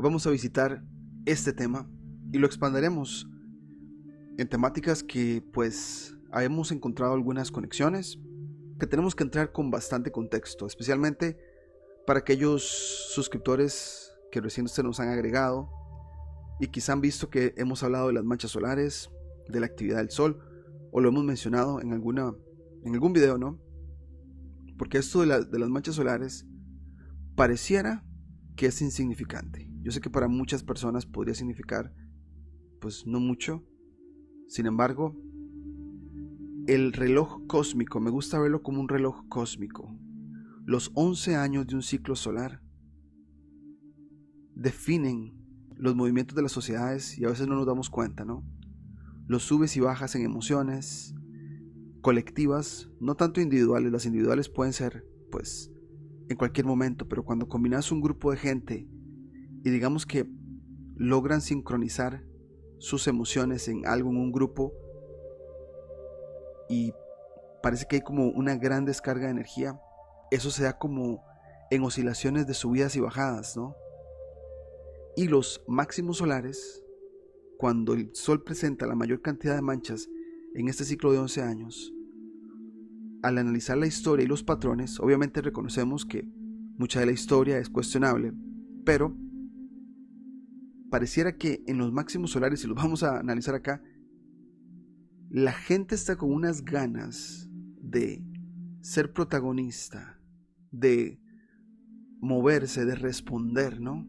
vamos a visitar este tema y lo expandiremos en temáticas que pues hemos encontrado algunas conexiones que tenemos que entrar con bastante contexto, especialmente para aquellos suscriptores que recién se nos han agregado y quizá han visto que hemos hablado de las manchas solares, de la actividad del sol, o lo hemos mencionado en algún video, ¿no? Porque esto de las manchas solares pareciera que es insignificante. Yo sé que para muchas personas podría significar pues no mucho. Sin embargo, el reloj cósmico, me gusta verlo como un reloj cósmico. Los 11 años de un ciclo solar definen los movimientos de las sociedades y a veces no nos damos cuenta, ¿no? Los subes y bajas en emociones colectivas, no tanto individuales. Las individuales pueden ser pues en cualquier momento, pero cuando combinas un grupo de gente y digamos que logran sincronizar sus emociones en algo, en un grupo, y parece que hay como una gran descarga de energía, eso se da como en oscilaciones de subidas y bajadas, ¿no? Y los máximos solares, cuando el sol presenta la mayor cantidad de manchas en este ciclo de 11 años, al analizar la historia y los patrones, obviamente reconocemos que mucha de la historia es cuestionable, pero pareciera que en los máximos solares, y los vamos a analizar acá, la gente está con unas ganas de ser protagonista, de moverse, de responder, ¿no?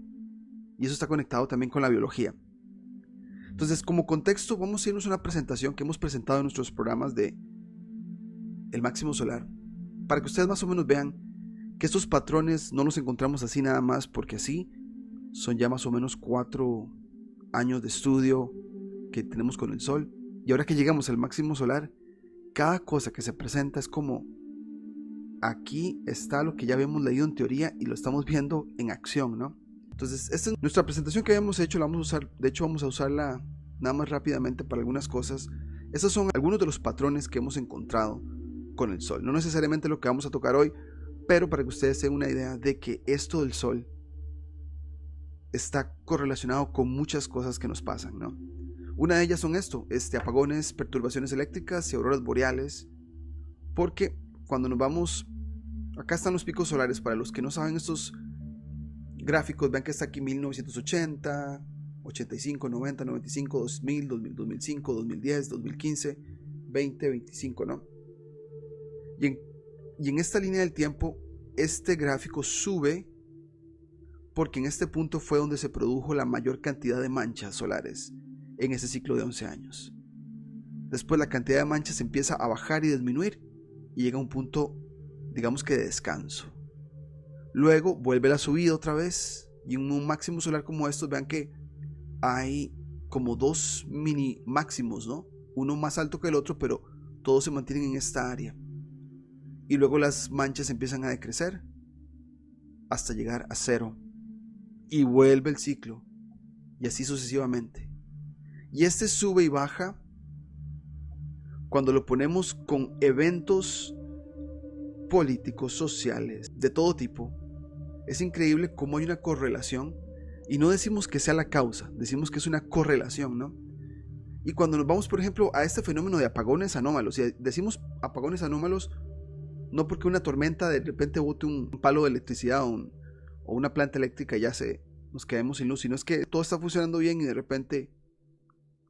Y eso está conectado también con la biología. Entonces, como contexto, vamos a irnos a una presentación que hemos presentado en nuestros programas de el máximo solar, para que ustedes más o menos vean que estos patrones no los encontramos así nada más porque así. Son ya más o menos 4 años de estudio que tenemos con el sol, y ahora que llegamos al máximo solar, cada cosa que se presenta es como aquí está lo que ya habíamos leído en teoría y lo estamos viendo en acción, ¿no? Entonces, esta es nuestra presentación que habíamos hecho, la vamos a usar, de hecho vamos a usarla nada más rápidamente para algunas cosas. Estos son algunos de los patrones que hemos encontrado con el sol, no necesariamente lo que vamos a tocar hoy, pero para que ustedes tengan una idea de que esto del sol está correlacionado con muchas cosas que nos pasan, ¿no? Una de ellas son apagones, perturbaciones eléctricas y auroras boreales, porque cuando nos vamos, acá están los picos solares, para los que no saben estos gráficos, vean que está aquí 1980, 85, 90, 95, 2000, 2005, 2010, 2015, 20, 25, ¿no? Y en esta línea del tiempo, este gráfico sube porque en este punto fue donde se produjo la mayor cantidad de manchas solares en ese ciclo de 11 años. Después la cantidad de manchas empieza a bajar y disminuir y llega a un punto, digamos que de descanso. Luego vuelve la subida otra vez, y en un máximo solar como estos, vean que hay como 2 mini máximos, ¿no? Uno más alto que el otro, pero todos se mantienen en esta área. Y luego las manchas empiezan a decrecer hasta llegar a 0. Y vuelve el ciclo, y así sucesivamente. Y este sube y baja cuando lo ponemos con eventos políticos, sociales, de todo tipo. Es increíble cómo hay una correlación, y no decimos que sea la causa, decimos que es una correlación, ¿no? Y cuando nos vamos, por ejemplo, a este fenómeno de apagones anómalos, y decimos apagones anómalos no porque una tormenta de repente bote un palo de electricidad o una planta eléctrica y ya nos quedemos sin luz, sino es que todo está funcionando bien y de repente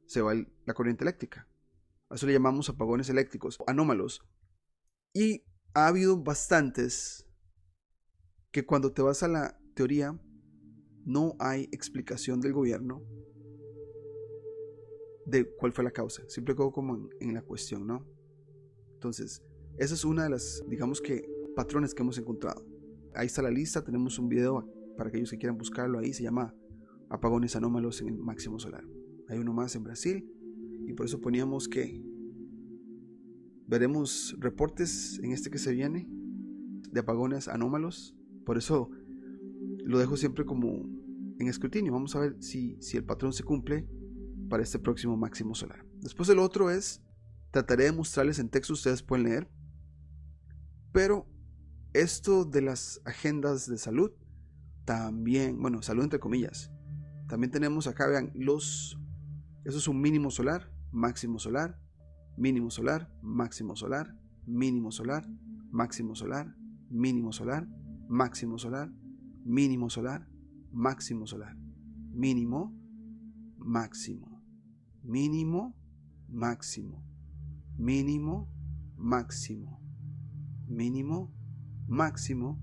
se va la corriente eléctrica. A eso le llamamos apagones eléctricos, anómalos. Y ha habido bastantes que cuando te vas a la teoría no hay explicación del gobierno de cuál fue la causa. Siempre quedo como en la cuestión, ¿no? Entonces, esa es una de las, digamos que, patrones que hemos encontrado. Ahí está la lista, tenemos un video para aquellos que quieran buscarlo ahí, se llama apagones anómalos en el máximo solar. Hay uno más en Brasil, y por eso poníamos que veremos reportes en este que se viene de apagones anómalos. Por eso lo dejo siempre como en escrutinio. Vamos a ver si el patrón se cumple para este próximo máximo solar. Después el otro trataré de mostrarles en texto, ustedes pueden leer, pero esto de las agendas de salud también, bueno, salud entre comillas, También tenemos acá, vean, eso es un mínimo solar, máximo solar, mínimo solar, máximo solar, mínimo solar, máximo solar, mínimo solar, máximo solar, mínimo solar, máximo solar, mínimo, máximo, mínimo, máximo, mínimo, máximo, mínimo, máximo,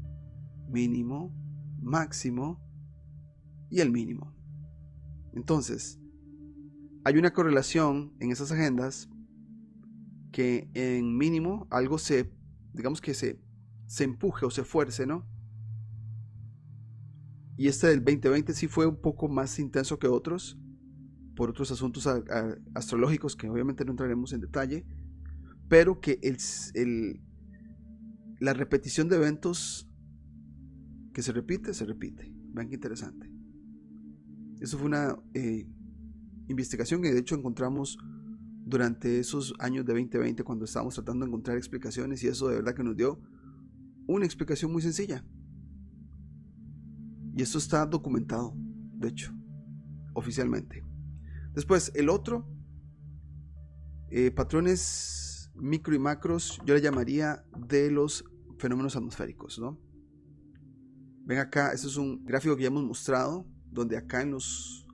mínimo, máximo y el mínimo. Entonces, hay una correlación en esas agendas que en mínimo algo digamos que se empuje o se fuerce, ¿no? Y este del 2020 sí fue un poco más intenso que otros, por otros asuntos astrológicos que obviamente no entraremos en detalle, pero que la repetición de eventos que se repite. Vean qué interesante. Eso fue una investigación que de hecho encontramos durante esos años de 2020 cuando estábamos tratando de encontrar explicaciones, y eso de verdad que nos dio una explicación muy sencilla. Y esto está documentado, de hecho, oficialmente. Después, el otro, patrones micro y macros, yo le llamaría de los fenómenos atmosféricos, ¿no? Ven acá, este es un gráfico que ya hemos mostrado, donde acá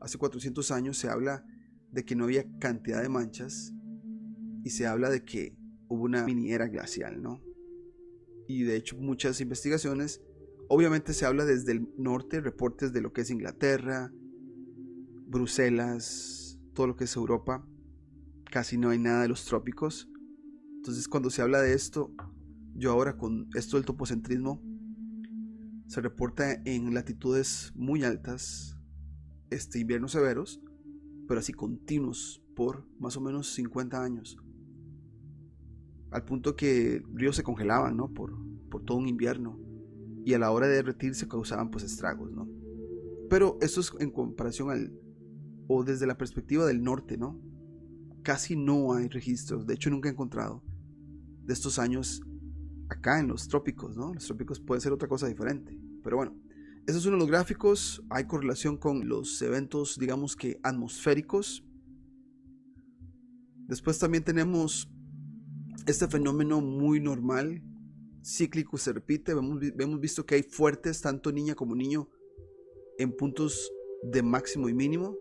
hace 400 años se habla de que no había cantidad de manchas y se habla de que hubo una mini era glacial, ¿no? Y de hecho muchas investigaciones, obviamente se habla desde el norte, reportes de lo que es Inglaterra, Bruselas, todo lo que es Europa, casi no hay nada de los trópicos. Entonces cuando se habla de esto, yo ahora con esto del topocentrismo, se reporta en latitudes muy altas, inviernos severos, pero así continuos por más o menos 50 años. Al punto que ríos se congelaban, ¿no? Por todo un invierno. Y a la hora de derretirse causaban pues estragos, ¿no? Pero esto es en comparación o desde la perspectiva del norte, ¿no? Casi no hay registros, de hecho nunca he encontrado de estos años acá en los trópicos, ¿no? Los trópicos puede ser otra cosa diferente, pero bueno, ese es uno de los gráficos. Hay correlación con los eventos, digamos que atmosféricos. Después también tenemos este fenómeno muy normal, cíclico, se repite. Hemos visto que hay fuertes, tanto niña como niño, en puntos de máximo y mínimo.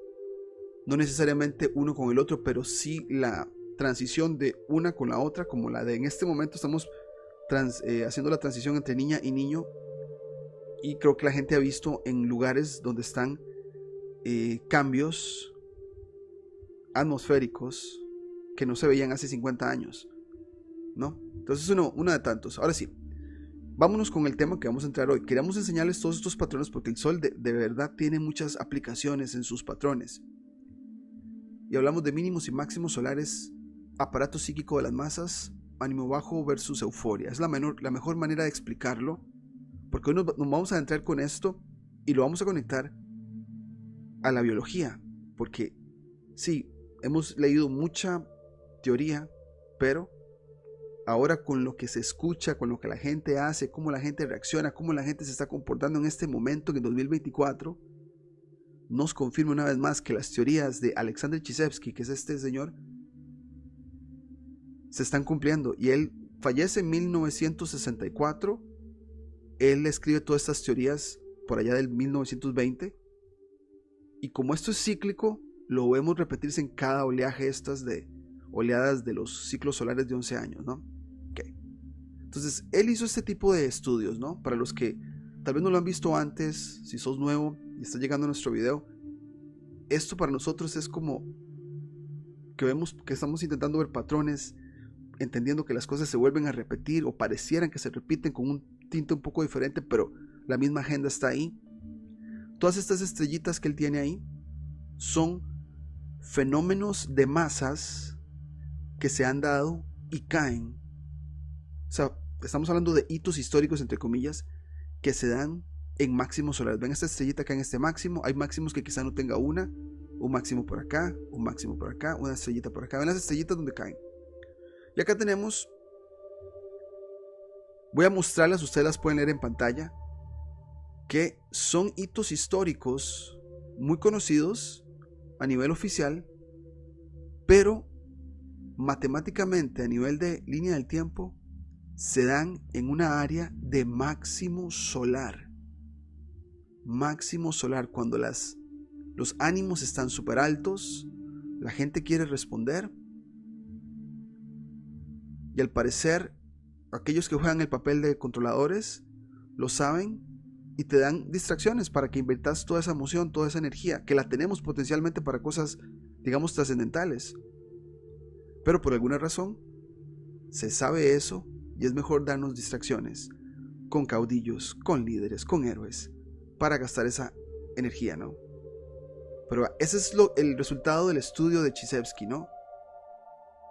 No necesariamente uno con el otro, pero sí la transición de una con la otra, como la de en este momento estamos haciendo la transición entre niña y niño. Y creo que la gente ha visto en lugares donde están cambios atmosféricos que no se veían hace 50 años, ¿no? Entonces uno de tantos. Ahora sí, vámonos con el tema que vamos a entrar hoy. Queríamos enseñarles todos estos patrones porque el Sol de verdad tiene muchas aplicaciones en sus patrones. Y hablamos de mínimos y máximos solares, aparato psíquico de las masas, ánimo bajo versus euforia. Es la mejor manera de explicarlo, porque hoy nos vamos a adentrar con esto y lo vamos a conectar a la biología, porque sí, hemos leído mucha teoría, pero ahora con lo que se escucha, con lo que la gente hace, cómo la gente reacciona, cómo la gente se está comportando en este momento, en el 2024, nos confirma una vez más que las teorías de Alexander Chizevsky, que es este señor, se están cumpliendo. Y él fallece en 1964. Él escribe todas estas teorías por allá del 1920. Y como esto es cíclico, lo vemos repetirse en cada oleaje oleadas de los ciclos solares de 11 años, ¿no? Okay. Entonces, él hizo este tipo de estudios, ¿no? Para los que tal vez no lo han visto antes, si sos nuevo y estás llegando a nuestro video, esto para nosotros es como que vemos que estamos intentando ver patrones, entendiendo que las cosas se vuelven a repetir o parecieran que se repiten con un tinte un poco diferente, pero la misma agenda está ahí. Todas estas estrellitas que él tiene ahí son fenómenos de masas que se han dado y caen. O sea, estamos hablando de hitos históricos, entre comillas, que se dan en máximos solares. Ven esta estrellita acá en este máximo. Hay máximos que quizá no tenga un máximo por acá, un máximo por acá, una estrellita por acá. Ven las estrellitas donde caen. Y acá tenemos, voy a mostrarlas, ustedes las pueden leer en pantalla, que son hitos históricos muy conocidos a nivel oficial, pero matemáticamente a nivel de línea del tiempo se dan en una área de máximo solar. Máximo solar, cuando los ánimos están súper altos, la gente quiere responder, y al parecer aquellos que juegan el papel de controladores lo saben y te dan distracciones para que inviertas toda esa emoción, toda esa energía, que la tenemos potencialmente para cosas, digamos, trascendentales. Pero por alguna razón se sabe eso y es mejor darnos distracciones con caudillos, con líderes, con héroes, para gastar esa energía, ¿no? Pero ese es el resultado del estudio de Chizevsky, ¿no?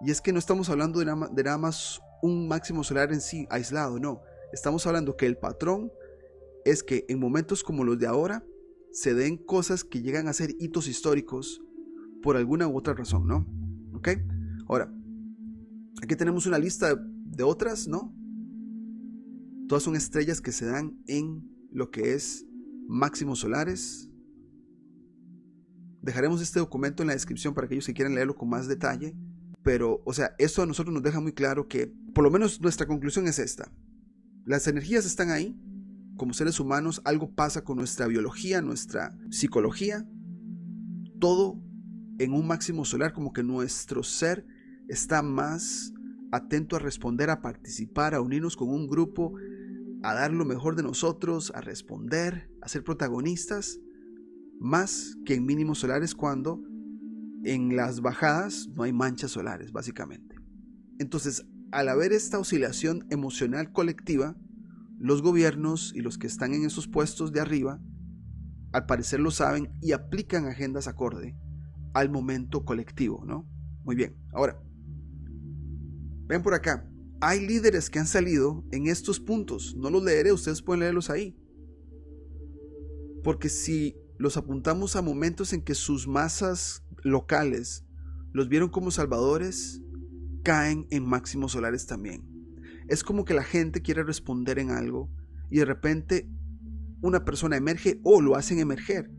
Y es que no estamos hablando de nada más un máximo solar en sí, aislado, no. Estamos hablando que el patrón es que en momentos como los de ahora se den cosas que llegan a ser hitos históricos por alguna u otra razón, ¿no? ¿Ok? Ahora, aquí tenemos una lista de otras, ¿no? Todas son estrellas que se dan en lo que es máximos solares. Dejaremos este documento en la descripción para aquellos que quieran leerlo con más detalle. Pero, o sea, esto a nosotros nos deja muy claro que, por lo menos nuestra conclusión es esta. Las energías están ahí. Como seres humanos, algo pasa con nuestra biología, nuestra psicología. Todo en un máximo solar, como que nuestro ser está más atento a responder, a participar, a unirnos con un grupo, a dar lo mejor de nosotros, a responder, a ser protagonistas, más que en mínimos solares, cuando en las bajadas no hay manchas solares, básicamente. Entonces, al haber esta oscilación emocional colectiva, los gobiernos y los que están en esos puestos de arriba, al parecer lo saben y aplican agendas acorde al momento colectivo, ¿no? Muy bien, ahora, ven por acá. Hay líderes que han salido en estos puntos. No los leeré, ustedes pueden leerlos ahí. Porque si los apuntamos a momentos en que sus masas locales los vieron como salvadores, caen en máximos solares también. Es como que la gente quiere responder en algo y de repente una persona emerge o lo hacen emerger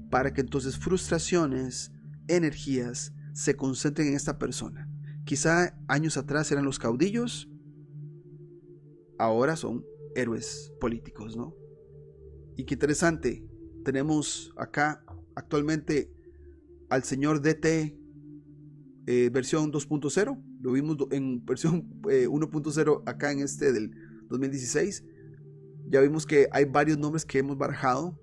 para que entonces frustraciones, energías se concentren en esta persona. Quizá años atrás eran los caudillos, ahora son héroes políticos, ¿no? Y qué interesante, tenemos acá actualmente al señor DT versión 2.0, lo vimos en versión 1.0 acá en este del 2016. Ya vimos que hay varios nombres que hemos barajado.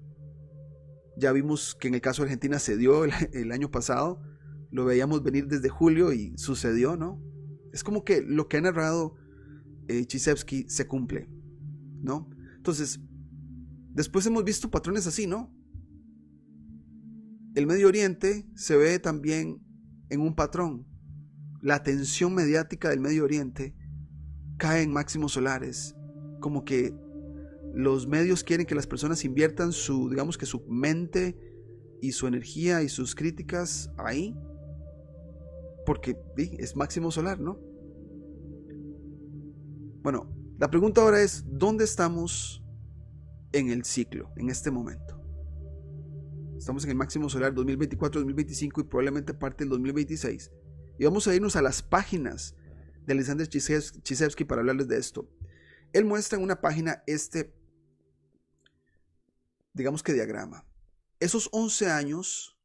Ya vimos que en el caso de Argentina se dio el año pasado, lo veíamos venir desde julio y sucedió, ¿no? Es como que lo que ha narrado Chizevsky se cumple, ¿no? Entonces, después hemos visto patrones así, ¿no? El Medio Oriente se ve también en un patrón. La atención mediática del Medio Oriente cae en máximos solares, como que los medios quieren que las personas inviertan su mente y su energía y sus críticas ahí, porque es máximo solar, ¿no? Bueno, la pregunta ahora es, ¿dónde estamos en el ciclo, en este momento? Estamos en el máximo solar 2024-2025 y probablemente parte del 2026. Y vamos a irnos a las páginas de Alexander Chizevsky para hablarles de esto. Él muestra en una página digamos que diagrama. Esos 11 años,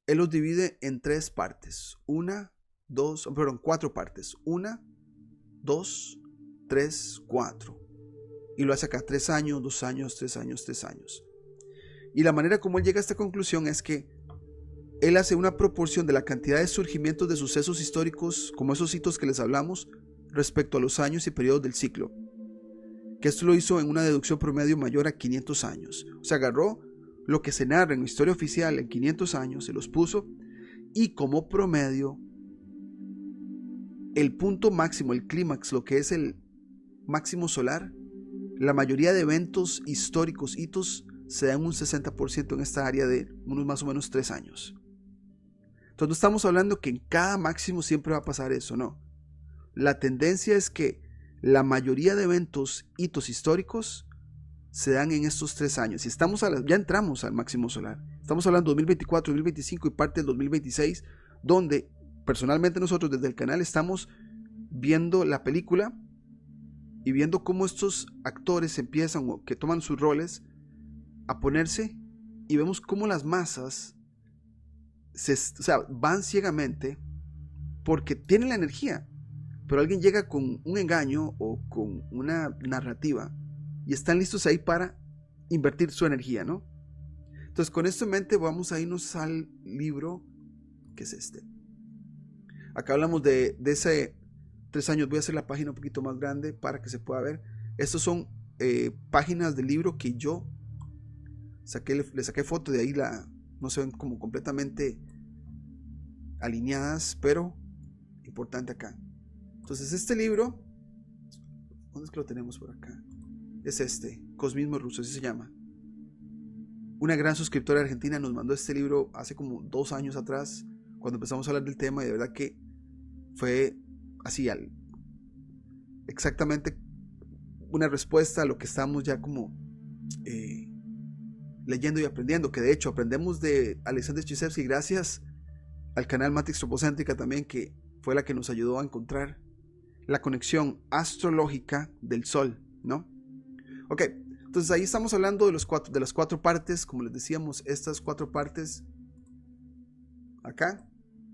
él los divide en 3 partes. 4 partes. 1, 2, 3, 4. Y lo hace acá 3 años, 2 años, 3 años, 3 años. Y la manera como él llega a esta conclusión es que él hace una proporción de la cantidad de surgimientos de sucesos históricos, como esos hitos que les hablamos, respecto a los años y periodos del ciclo. Que esto lo hizo en una deducción promedio mayor a 500 años. O sea, agarró lo que se narra en la historia oficial en 500 años, se los puso, y como promedio, el punto máximo, el clímax, lo que es el máximo solar, la mayoría de eventos históricos, hitos, se dan un 60% en esta área de unos más o menos 3 años. Entonces no estamos hablando que en cada máximo siempre va a pasar eso, no. La tendencia es que la mayoría de eventos, hitos históricos, se dan en estos 3 años. Y ya entramos al máximo solar. Estamos hablando de 2024, 2025 y parte del 2026, donde personalmente nosotros desde el canal estamos viendo la película y viendo cómo estos actores empiezan o que toman sus roles a ponerse, y vemos cómo las masas van ciegamente porque tienen la energía, pero alguien llega con un engaño o con una narrativa y están listos ahí para invertir su energía, ¿no? Entonces, con esto en mente, vamos a irnos al libro, que es este. Acá hablamos de ese 3 años. Voy a hacer la página un poquito más grande para que se pueda ver. Estos son páginas del libro que yo le saqué foto de ahí. No se ven como completamente alineadas, pero importante acá. Entonces, este libro, ¿dónde es que lo tenemos por acá? Es este, Cosmismo Ruso, así se llama. Una gran suscriptora argentina nos mandó este libro hace como 2 años atrás, cuando empezamos a hablar del tema, y de verdad que fue así, exactamente una respuesta a lo que estamos ya como leyendo y aprendiendo, que de hecho aprendemos de Alexander Chizevsky gracias al canal Matrix Tropocéntrica también, que fue la que nos ayudó a encontrar la conexión astrológica del Sol, ¿no? Ok. Entonces ahí estamos hablando de las 4 partes, como les decíamos, estas 4 partes acá,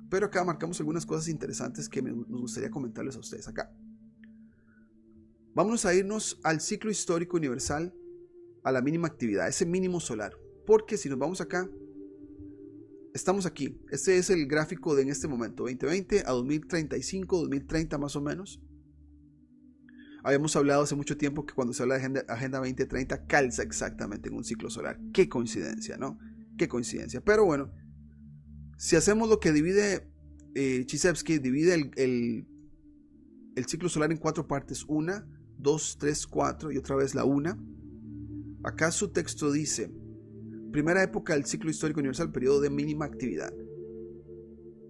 pero acá marcamos algunas cosas interesantes que nos gustaría comentarles a ustedes acá. Vámonos a irnos al ciclo histórico universal, a la mínima actividad, ese mínimo solar, porque si nos vamos acá, estamos aquí. Este es el gráfico de en este momento, 2020 a 2035, 2030 más o menos. Habíamos hablado hace mucho tiempo que cuando se habla de Agenda 2030 calza exactamente en un ciclo solar. Qué coincidencia, ¿no? Qué coincidencia. Pero bueno, si hacemos lo que divide Chizevsky, divide el ciclo solar en 4 partes. 1, 2, 3, 4 y otra vez la 1. Acá su texto dice: primera época del ciclo histórico universal, periodo de mínima actividad.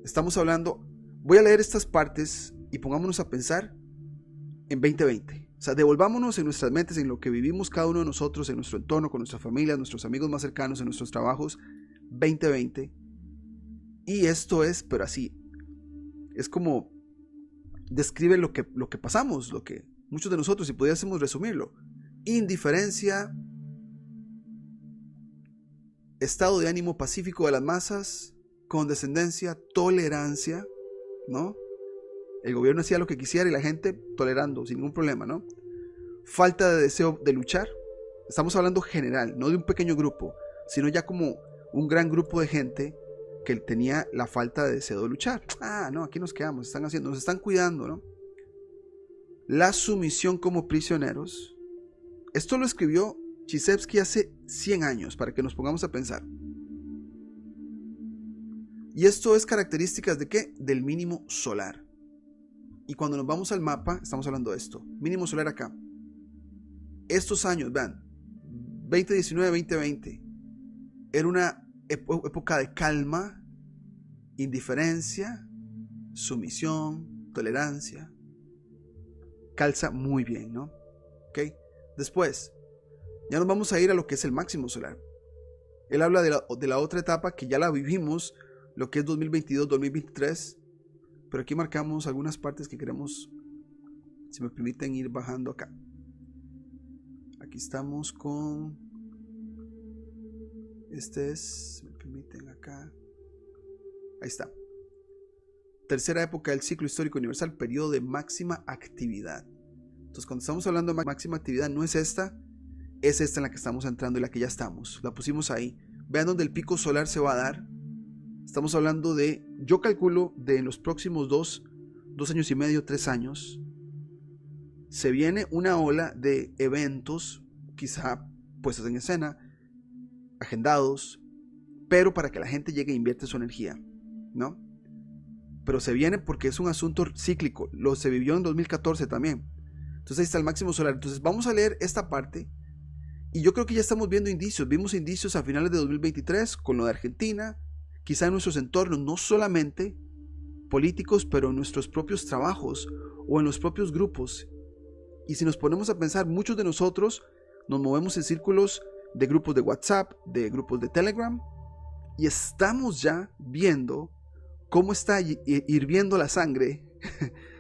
Estamos hablando, voy a leer estas partes y pongámonos a pensar en 2020. O sea, devolvámonos en nuestras mentes, en lo que vivimos cada uno de nosotros, en nuestro entorno, con nuestra familia, nuestros amigos más cercanos, en nuestros trabajos, 2020. Y esto es, pero así, es como describe lo que pasamos, lo que muchos de nosotros, si pudiésemos resumirlo: indiferencia, estado de ánimo pacífico de las masas, condescendencia, tolerancia, ¿no? El gobierno hacía lo que quisiera y la gente tolerando sin ningún problema, ¿no? Falta de deseo de luchar. Estamos hablando general, no de un pequeño grupo, sino ya como un gran grupo de gente que tenía la falta de deseo de luchar. No, aquí nos quedamos, nos están cuidando, ¿no? La sumisión como prisioneros. Esto lo escribió Chizevsky hace 100 años, para que nos pongamos a pensar. Y esto es características ¿de qué? Del mínimo solar. Y cuando nos vamos al mapa, estamos hablando de esto. Mínimo solar acá. Estos años, vean, 2019, 2020, era una época de calma, indiferencia, sumisión, tolerancia. Calza muy bien, ¿no? ¿Ok? Después, ya nos vamos a ir a lo que es el máximo solar. Él habla de la otra etapa que ya la vivimos, lo que es 2022, 2023. Pero aquí marcamos algunas partes que queremos, si me permiten, ir bajando acá. Aquí estamos con... si me permiten, acá. Ahí está. Tercera época del ciclo histórico universal, periodo de máxima actividad. Entonces, cuando estamos hablando de máxima actividad, no es esta, es esta en la que estamos entrando y la que ya estamos. La pusimos ahí. Vean dónde el pico solar se va a dar. Estamos hablando de, yo calculo, de en los próximos 2 años y medio, 3 años, se viene una ola de eventos, quizá puestos en escena, agendados, pero para que la gente llegue e invierte su energía, ¿no? Pero se viene porque es un asunto cíclico, se vivió en 2014 también. Entonces ahí está el máximo solar. Entonces vamos a leer esta parte y yo creo que ya estamos viendo indicios. Vimos indicios a finales de 2023 con lo de Argentina, quizá en nuestros entornos, no solamente políticos, pero en nuestros propios trabajos o en los propios grupos. Y si nos ponemos a pensar, muchos de nosotros nos movemos en círculos de grupos de WhatsApp, de grupos de Telegram, Y estamos ya viendo cómo está hirviendo la sangre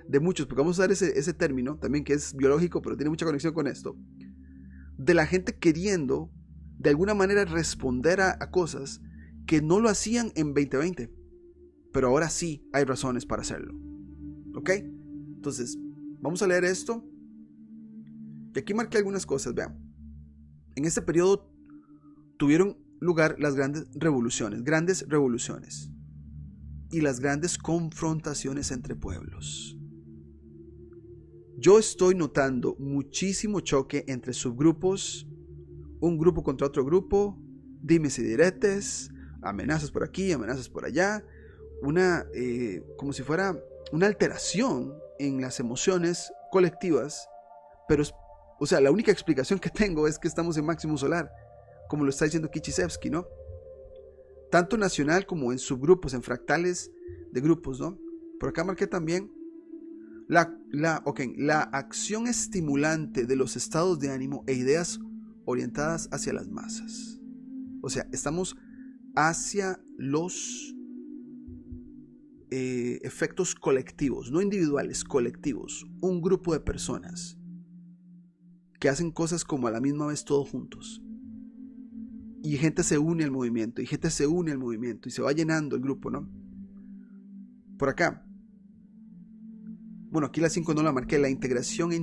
de muchos, porque vamos a usar ese término también que es biológico, pero tiene mucha conexión con esto, de la gente queriendo de alguna manera responder a cosas que no lo hacían en 2020, pero ahora sí hay razones para hacerlo. ¿Ok? Entonces, vamos a leer esto. Y aquí marqué algunas cosas, vean. En este periodo tuvieron lugar las grandes revoluciones y las grandes confrontaciones entre pueblos. Yo estoy notando muchísimo choque entre subgrupos, un grupo contra otro grupo, dimes y diretes, amenazas por aquí, amenazas por allá, como si fuera una alteración en las emociones colectivas, pero la única explicación que tengo es que estamos en máximo solar, como lo está diciendo Kichishevsky, ¿no? Tanto nacional como en subgrupos, en fractales de grupos, ¿no? Por acá marqué también la acción estimulante de los estados de ánimo e ideas orientadas hacia las masas. O sea, estamos hacia los efectos colectivos, no individuales, colectivos. Un grupo de personas que hacen cosas como a la misma vez todos juntos. Y gente se une al movimiento, y se va llenando el grupo, ¿no? Por acá. Bueno, aquí la 5 no la marqué, la integración e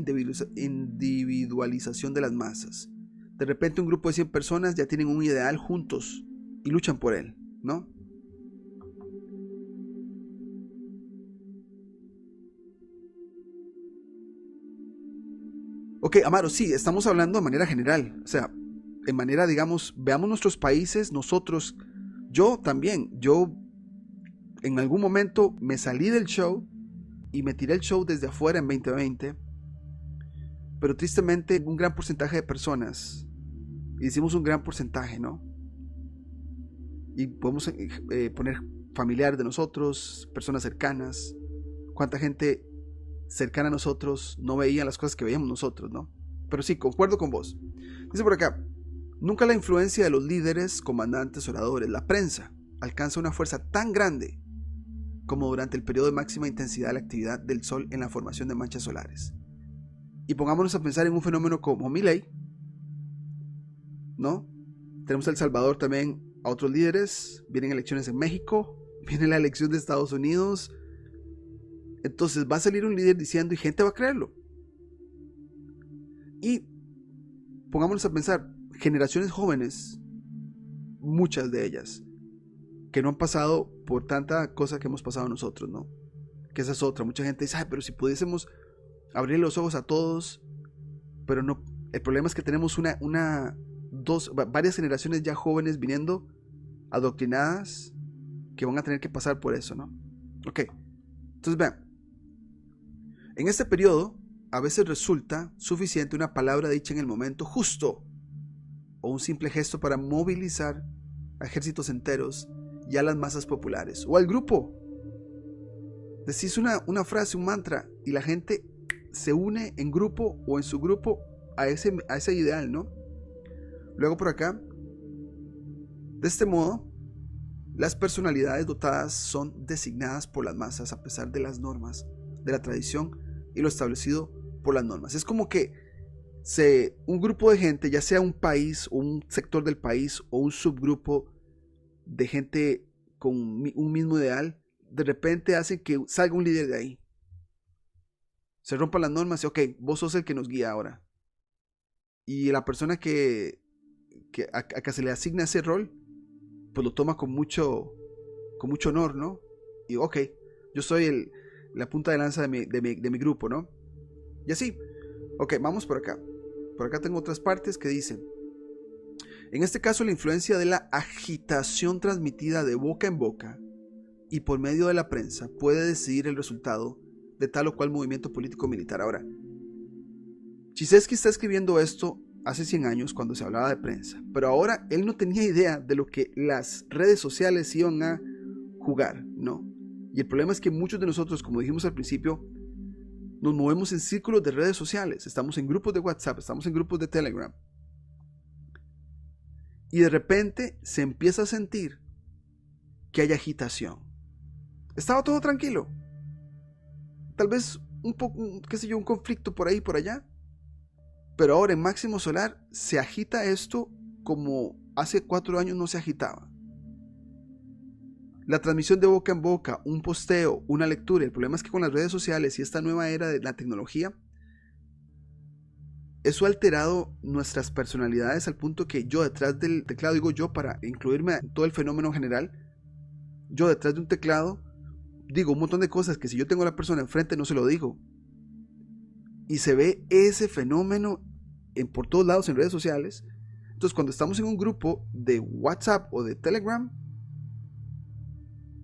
individualización de las masas. De repente un grupo de 100 personas ya tienen un ideal juntos y luchan por él, ¿no? Ok, Amaro, sí, estamos hablando de manera general, o sea, en manera, digamos, veamos nuestros países, nosotros, yo también, yo en algún momento me salí del show y me tiré el show desde afuera en 2020, pero tristemente un gran porcentaje de personas, y decimos un gran porcentaje, ¿no? Y podemos poner familiares de nosotros, personas cercanas, cuánta gente cercana a nosotros no veía las cosas que veíamos nosotros, ¿no? Pero sí, concuerdo con vos. Dice por acá, nunca la influencia de los líderes, comandantes, oradores, la prensa, alcanza una fuerza tan grande como durante el periodo de máxima intensidad de la actividad del Sol en la formación de manchas solares. Y pongámonos a pensar en un fenómeno como Milei, ¿no? Tenemos a El Salvador también a otros líderes, vienen elecciones en México, viene la elección de Estados Unidos. Entonces va a salir un líder diciendo y gente va a creerlo. Y pongámonos a pensar, generaciones jóvenes, muchas de ellas, que no han pasado por tanta cosa que hemos pasado nosotros, ¿no? Que esa es otra. Mucha gente dice, pero si pudiésemos abrir los ojos a todos, pero no. El problema es que tenemos varias generaciones ya jóvenes viniendo adoctrinadas que van a tener que pasar por eso, ¿no? Ok. Entonces vean, en este periodo a veces resulta suficiente una palabra dicha en el momento justo o un simple gesto para movilizar a ejércitos enteros y a las masas populares o al grupo. Decís una frase, un mantra y la gente se une en grupo o en su grupo a ese ideal, ¿no? Luego por acá, de este modo, las personalidades dotadas son designadas por las masas a pesar de las normas, de la tradición y lo establecido por las normas. Es como que un grupo de gente, ya sea un país o un sector del país o un subgrupo de gente con un mismo ideal, de repente hacen que salga un líder de ahí. Se rompan las normas y ok, vos sos el que nos guía ahora. Y la persona que se le asigna ese rol, pues lo toma con mucho honor, ¿no? Y ok, yo soy la punta de lanza de mi grupo, ¿no? Y así, ok, vamos por acá. Por acá tengo otras partes que dicen, en este caso la influencia de la agitación transmitida de boca en boca y por medio de la prensa puede decidir el resultado de tal o cual movimiento político militar. Ahora, Chizevsky está escribiendo esto hace 100 años cuando se hablaba de prensa, pero ahora él no tenía idea de lo que las redes sociales iban a jugar, ¿no? Y el problema es que muchos de nosotros, como dijimos al principio, nos movemos en círculos de redes sociales, estamos en grupos de WhatsApp, estamos en grupos de Telegram. Y de repente se empieza a sentir que haya agitación. Estaba todo tranquilo. Tal vez un poco, qué sé yo, un conflicto por ahí y por allá. Pero ahora en Máximo Solar se agita esto como hace 4 años no se agitaba. La transmisión de boca en boca, un posteo, una lectura. El problema es que con las redes sociales y esta nueva era de la tecnología, eso ha alterado nuestras personalidades al punto que yo detrás del teclado, digo yo para incluirme en todo el fenómeno general, yo detrás de un teclado digo un montón de cosas que si yo tengo a la persona enfrente no se lo digo. Y se ve ese fenómeno por todos lados en redes sociales. Entonces cuando estamos en un grupo de WhatsApp o de Telegram,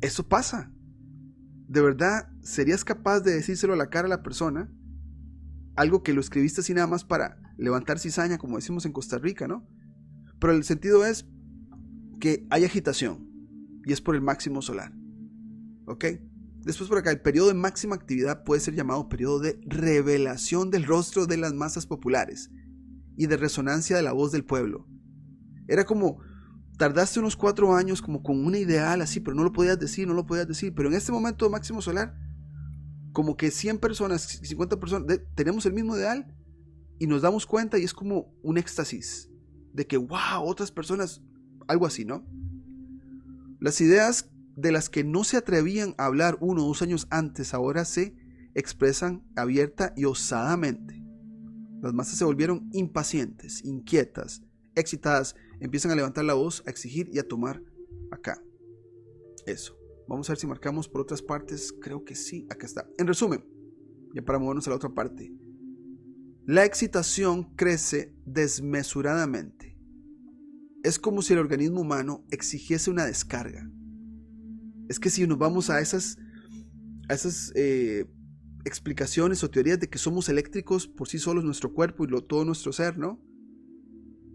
eso pasa. ¿De verdad serías capaz de decírselo a la cara a la persona? Algo que lo escribiste así nada más para levantar cizaña, como decimos en Costa Rica, ¿no? Pero el sentido es que hay agitación y es por el máximo solar. ¿Ok? Después por acá, el periodo de máxima actividad puede ser llamado periodo de revelación del rostro de las masas populares y de resonancia de la voz del pueblo. Era como, tardaste unos 4 años como con una ideal así, pero no lo podías decir, pero en este momento de máximo solar, como que 100 personas, 50 personas, tenemos el mismo ideal y nos damos cuenta y es como un éxtasis de que, wow, otras personas, algo así, ¿no? Las ideas de las que no se atrevían a hablar 1 o 2 años antes, ahora se expresan abierta y osadamente. Las masas se volvieron impacientes, inquietas, excitadas, empiezan a levantar la voz, a exigir y a tomar acá. Eso. Vamos a ver si marcamos por otras partes. Creo que sí, acá está. En resumen, ya para movernos a la otra parte. La excitación crece desmesuradamente. Es como si el organismo humano exigiese una descarga. Es que si nos vamos a esas explicaciones o teorías de que somos eléctricos por sí solos, nuestro cuerpo y todo nuestro ser, ¿no?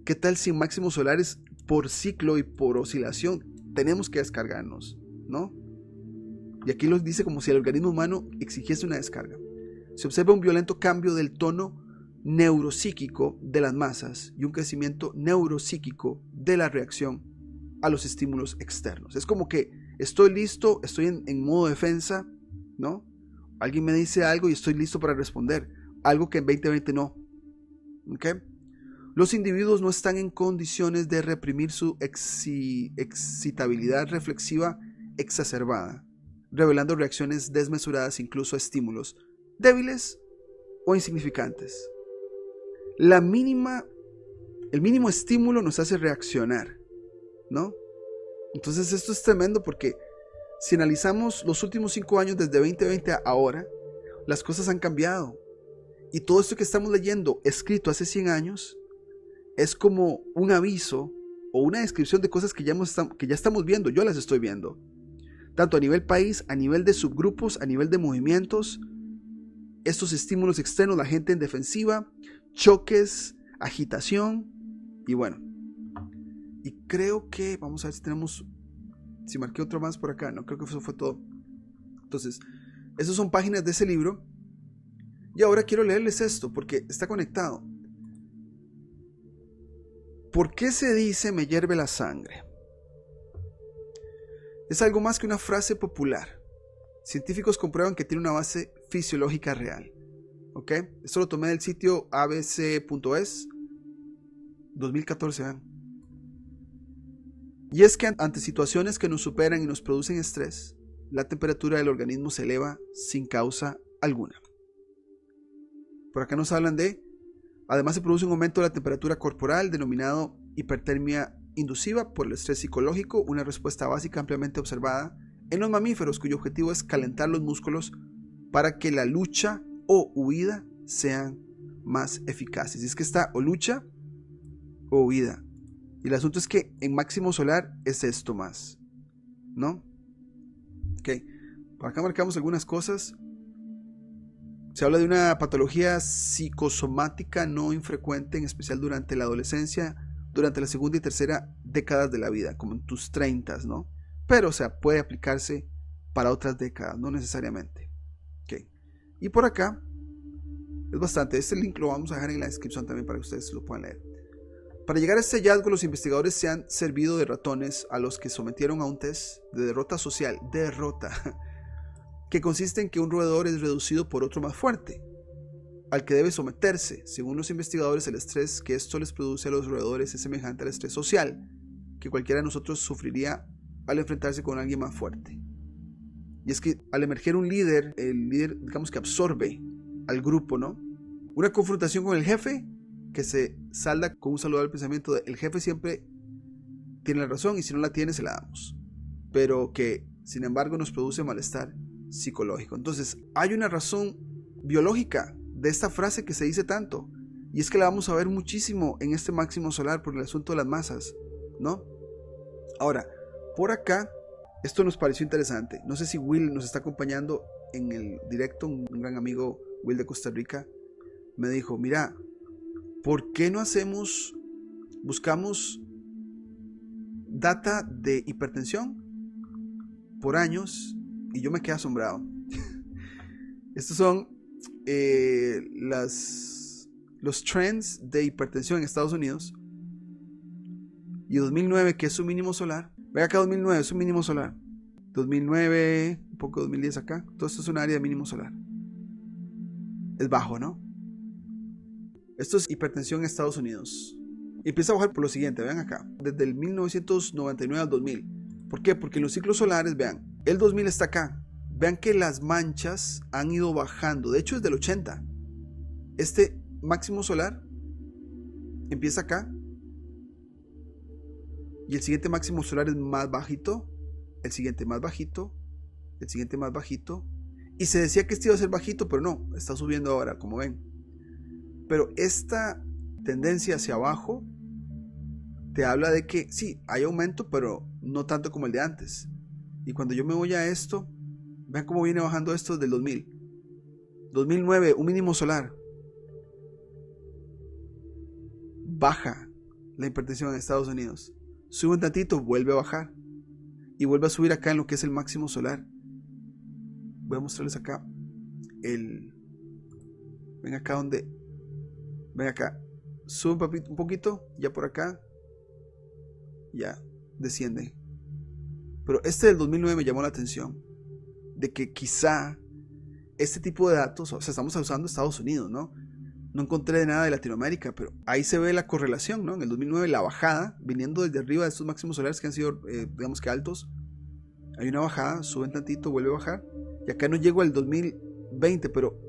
¿Qué tal si en máximos solares por ciclo y por oscilación tenemos que descargarnos, ¿no? Y aquí lo dice como si el organismo humano exigiese una descarga. Se observa un violento cambio del tono neuropsíquico de las masas y un crecimiento neuropsíquico de la reacción a los estímulos externos. Es como que estoy listo, estoy en modo defensa, ¿no? Alguien me dice algo y estoy listo para responder, algo que en 2020 no. ¿Ok? Los individuos no están en condiciones de reprimir su excitabilidad reflexiva exacerbada, revelando reacciones desmesuradas incluso a estímulos débiles o insignificantes. El mínimo estímulo nos hace reaccionar, ¿no? Entonces esto es tremendo porque si analizamos los últimos 5 años desde 2020 a ahora, las cosas han cambiado. Y todo esto que estamos leyendo, escrito hace 100 años, es como un aviso o una descripción de cosas que ya estamos viendo. Yo las estoy viendo. Tanto a nivel país, a nivel de subgrupos, a nivel de movimientos, estos estímulos externos, la gente en defensiva, choques, agitación y bueno. Y creo que, vamos a ver si tenemos, si marqué otro más por acá, no, creo que eso fue todo. Entonces, esas son páginas de ese libro. Y ahora quiero leerles esto porque está conectado. ¿Por qué se dice me hierve la sangre? Es algo más que una frase popular. Científicos comprueban que tiene una base fisiológica real. ¿Ok? Esto lo tomé del sitio abc.es 2014, vean. Y es que ante situaciones que nos superan y nos producen estrés, la temperatura del organismo se eleva sin causa alguna. Por acá nos hablan de, además se produce un aumento de la temperatura corporal denominado hipertermia induciva por el estrés psicológico, una respuesta básica ampliamente observada en los mamíferos cuyo objetivo es calentar los músculos para que la lucha o huida sean más eficaces. Y es que está o lucha o huida. Y el asunto es que en máximo solar es esto más, ¿no? Ok, por acá marcamos algunas cosas. Se habla de una patología psicosomática no infrecuente, en especial durante la adolescencia, durante la segunda y tercera décadas de la vida, como en tus 30, ¿no? Pero, o sea, puede aplicarse para otras décadas, no necesariamente. Ok, y por acá es bastante. Este link lo vamos a dejar en la descripción también para que ustedes lo puedan leer. Para llegar a este hallazgo, los investigadores se han servido de ratones a los que sometieron a un test de derrota social, que consiste en que un roedor es reducido por otro más fuerte, al que debe someterse. Según los investigadores, el estrés que esto les produce a los roedores es semejante al estrés social que cualquiera de nosotros sufriría al enfrentarse con alguien más fuerte. Y es que al emerger un líder, el líder, digamos que absorbe al grupo, ¿no? Una confrontación con el jefe que se salda con un saludable pensamiento de el jefe siempre tiene la razón y si no la tiene se la damos, pero que sin embargo nos produce malestar psicológico. Entonces hay una razón biológica de esta frase que se dice tanto, y es que la vamos a ver muchísimo en este máximo solar por el asunto de las masas, ¿no? Ahora, por acá, esto nos pareció interesante. No sé si Will nos está acompañando en el directo, un gran amigo, Will de Costa Rica, me dijo, mira, ¿por qué no buscamos data de hipertensión por años? Y yo me quedé asombrado. Estos son los trends de hipertensión en Estados Unidos. Y 2009, que es su mínimo solar. Ve acá, 2009 es un mínimo solar. 2009, un poco 2010 acá. Todo esto es un área de mínimo solar. Es bajo, ¿no? Esto es hipertensión en Estados Unidos. Y empieza a bajar por lo siguiente, vean acá. Desde el 1999 al 2000. ¿Por qué? Porque en los ciclos solares, vean, el 2000 está acá. Vean que las manchas han ido bajando. De hecho, desde el 80. Este máximo solar empieza acá. Y el siguiente máximo solar es más bajito. El siguiente más bajito. El siguiente más bajito. Y se decía que este iba a ser bajito, pero no. Está subiendo ahora, como ven. Pero esta tendencia hacia abajo te habla de que sí, hay aumento, pero no tanto como el de antes. Y cuando yo me voy a esto, vean cómo viene bajando esto desde el 2000. 2009, un mínimo solar. Baja la hipertensión en Estados Unidos. Sube un tantito, vuelve a bajar. Y vuelve a subir acá en lo que es el máximo solar. Voy a mostrarles acá ven acá donde... Ven acá, sube un poquito, ya por acá, ya desciende. Pero este del 2009 me llamó la atención, de que quizá este tipo de datos, o sea, estamos usando Estados Unidos, ¿no? No encontré nada de Latinoamérica, pero ahí se ve la correlación, ¿no? En el 2009 la bajada, viniendo desde arriba de estos máximos solares que han sido, digamos que altos, hay una bajada, suben tantito, vuelve a bajar, y acá no llego al 2020, pero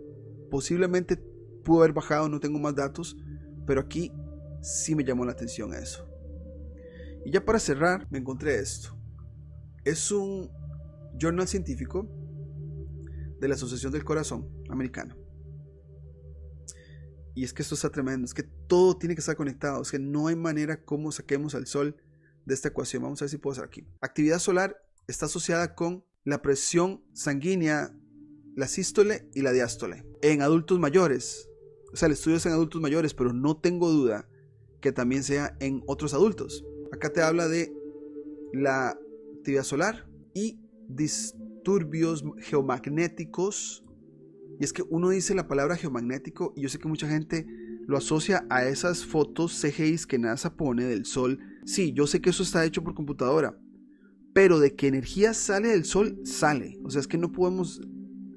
posiblemente pudo haber bajado, no tengo más datos, pero aquí sí me llamó la atención eso. Y ya para cerrar, me encontré esto. Es un journal científico de la Asociación del Corazón Americana. Y es que esto está tremendo, es que todo tiene que estar conectado, es que no hay manera como saquemos al sol de esta ecuación. Vamos a ver si puedo hacer aquí. Actividad solar está asociada con la presión sanguínea, la sístole y la diástole en adultos mayores. O sea, el estudio es en adultos mayores, pero no tengo duda que también sea en otros adultos. Acá te habla de la actividad solar y disturbios geomagnéticos. Y es que uno dice la palabra geomagnético y yo sé que mucha gente lo asocia a esas fotos CGI que NASA pone del sol. Sí, yo sé que eso está hecho por computadora, pero de que energía sale del sol, sale. O sea, es que no podemos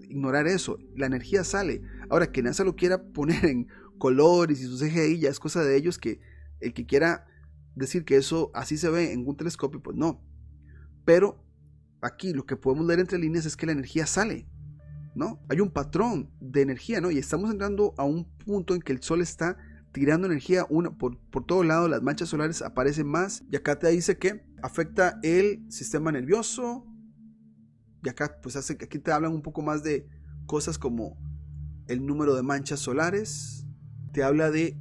ignorar eso. La energía sale. Ahora, que NASA lo quiera poner en colores y su CGI ya es cosa de ellos, que el que quiera decir que eso así se ve en un telescopio, pues no. Pero aquí lo que podemos leer entre líneas es que la energía sale, ¿no? Hay un patrón de energía, ¿no? Y estamos entrando a un punto en que el sol está tirando energía por todo lado, las manchas solares aparecen más, y acá te dice que afecta el sistema nervioso, y acá pues aquí te hablan un poco más de cosas como el número de manchas solares, te habla de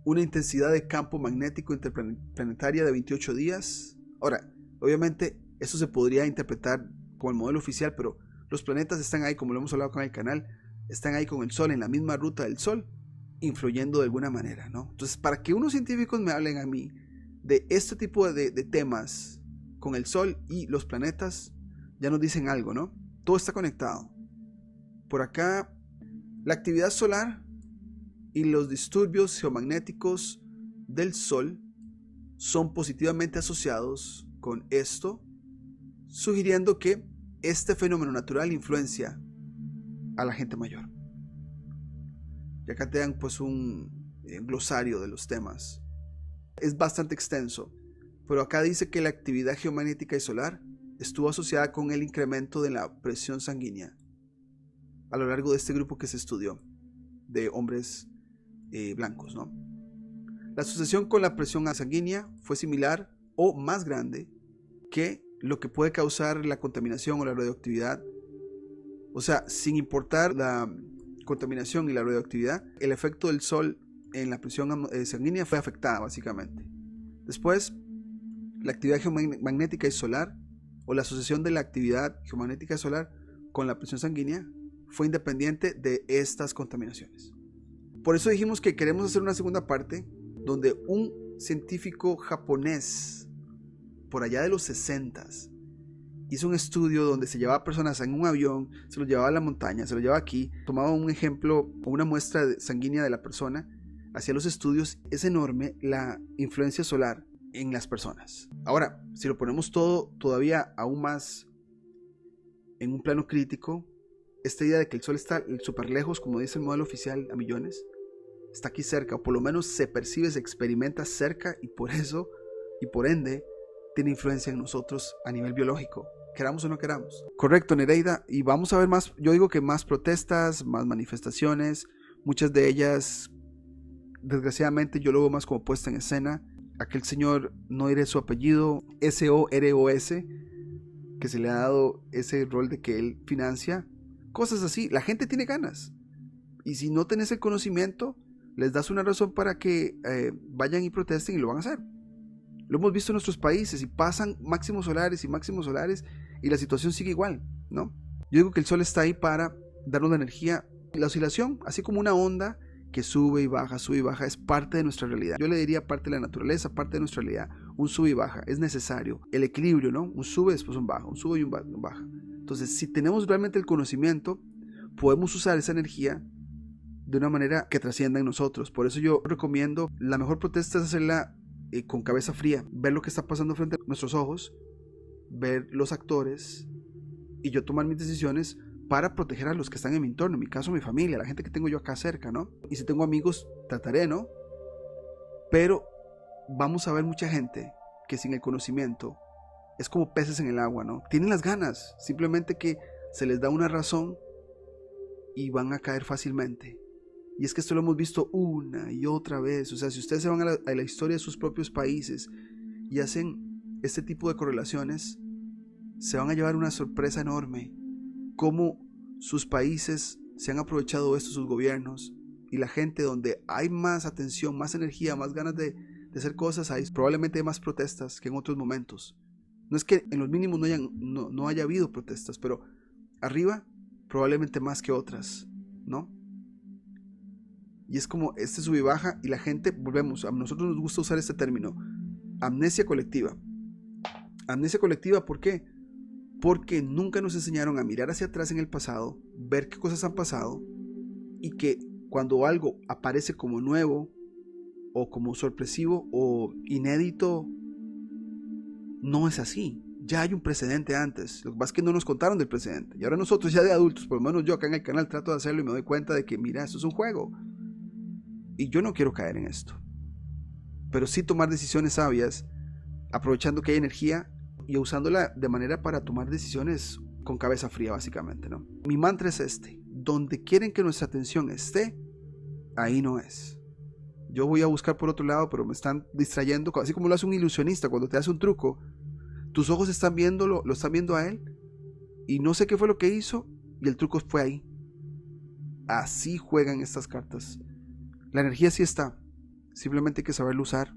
una intensidad de campo magnético interplanetaria de 28 días. Ahora, obviamente eso se podría interpretar como el modelo oficial, pero los planetas están ahí, como lo hemos hablado con el canal, están ahí con el Sol, en la misma ruta del Sol, influyendo de alguna manera, ¿no? Entonces, para que unos científicos me hablen a mí de este tipo de temas con el Sol y los planetas, ya nos dicen algo, ¿no? Todo está conectado. Por acá, la actividad solar y los disturbios geomagnéticos del Sol son positivamente asociados con esto, sugiriendo que este fenómeno natural influencia a la gente mayor. Y acá te dan pues un glosario de los temas. Es bastante extenso, pero acá dice que la actividad geomagnética y solar estuvo asociada con el incremento de la presión sanguínea a lo largo de este grupo que se estudió de hombres blancos, ¿no? La asociación con la presión sanguínea fue similar o más grande que lo que puede causar la contaminación o la radioactividad. O sea, sin importar la contaminación y la radioactividad, el efecto del Sol en la presión sanguínea fue afectada básicamente. Después, la actividad geomagnética y solar, o la asociación de la actividad geomagnética y solar con la presión sanguínea, fue independiente de estas contaminaciones. Por eso dijimos que queremos hacer una segunda parte donde un científico japonés por allá de los 60s hizo un estudio donde se llevaba personas en un avión, se los llevaba a la montaña, se los llevaba aquí, tomaba un ejemplo o una muestra sanguínea de la persona, hacía los estudios. Es enorme la influencia solar en las personas. Ahora, si lo ponemos todo todavía aún más en un plano crítico, esta idea de que el Sol está súper lejos, como dice el modelo oficial, a millones, está aquí cerca, o por lo menos se percibe, se experimenta cerca, y por eso, y por ende, tiene influencia en nosotros a nivel biológico, queramos o no queramos. Correcto, Nereida, y vamos a ver más, yo digo que más protestas, más manifestaciones, muchas de ellas, desgraciadamente, yo lo veo más como puesta en escena. Aquel señor, no diré su apellido, SOROS, que se le ha dado ese rol de que él financia cosas así. La gente tiene ganas, y si no tenés el conocimiento, les das una razón para que vayan y protesten, y lo van a hacer. Lo hemos visto en nuestros países, y pasan máximos solares y la situación sigue igual, ¿no? Yo digo que el Sol está ahí para darnos la energía. La oscilación, así como una onda que sube y baja, es parte de nuestra realidad. Yo le diría parte de la naturaleza, parte de nuestra realidad. Un sube y baja, es necesario. El equilibrio, ¿no? Un sube, después un baja, un sube y un baja. Entonces, si tenemos realmente el conocimiento, podemos usar esa energía de una manera que trascienda en nosotros. Por eso yo recomiendo, la mejor protesta es hacerla con cabeza fría, ver lo que está pasando frente a nuestros ojos, ver los actores, y yo tomar mis decisiones para proteger a los que están en mi entorno, en mi caso mi familia, la gente que tengo yo acá cerca, ¿no? Y si tengo amigos, trataré, ¿no? Pero vamos a ver mucha gente que sin el conocimiento es como peces en el agua, ¿no? Tienen las ganas, simplemente que se les da una razón y van a caer fácilmente. Y es que esto lo hemos visto una y otra vez. O sea, si ustedes se van a la historia de sus propios países y hacen este tipo de correlaciones, se van a llevar una sorpresa enorme. Cómo sus países se han aprovechado de esto, sus gobiernos, y la gente donde hay más atención, más energía, más ganas de hacer cosas, hay probablemente más protestas que en otros momentos. No es que en los mínimos no haya habido protestas, pero arriba probablemente más que otras, ¿no? Y es como este sube y baja, y la gente, volvemos, a nosotros nos gusta usar este término, amnesia colectiva. Amnesia colectiva, ¿por qué? Porque nunca nos enseñaron a mirar hacia atrás en el pasado, ver qué cosas han pasado, y que cuando algo aparece como nuevo, o como sorpresivo, o inédito, no es así. Ya hay un precedente antes. Lo que pasa es que no nos contaron del precedente. Y ahora nosotros ya de adultos, por lo menos yo acá en el canal, trato de hacerlo y me doy cuenta de que, mira, esto es un juego. Y yo no quiero caer en esto. Pero sí tomar decisiones sabias, aprovechando que hay energía y usándola de manera para tomar decisiones con cabeza fría, básicamente, ¿no? Mi mantra es este: donde quieren que nuestra atención esté, ahí no es. Yo voy a buscar por otro lado, pero me están distrayendo, así como lo hace un ilusionista cuando te hace un truco. Tus ojos están viéndolo, lo están viendo a él, y no sé qué fue lo que hizo, y el truco fue ahí. Así juegan estas cartas. La energía sí está, simplemente hay que saberlo usar,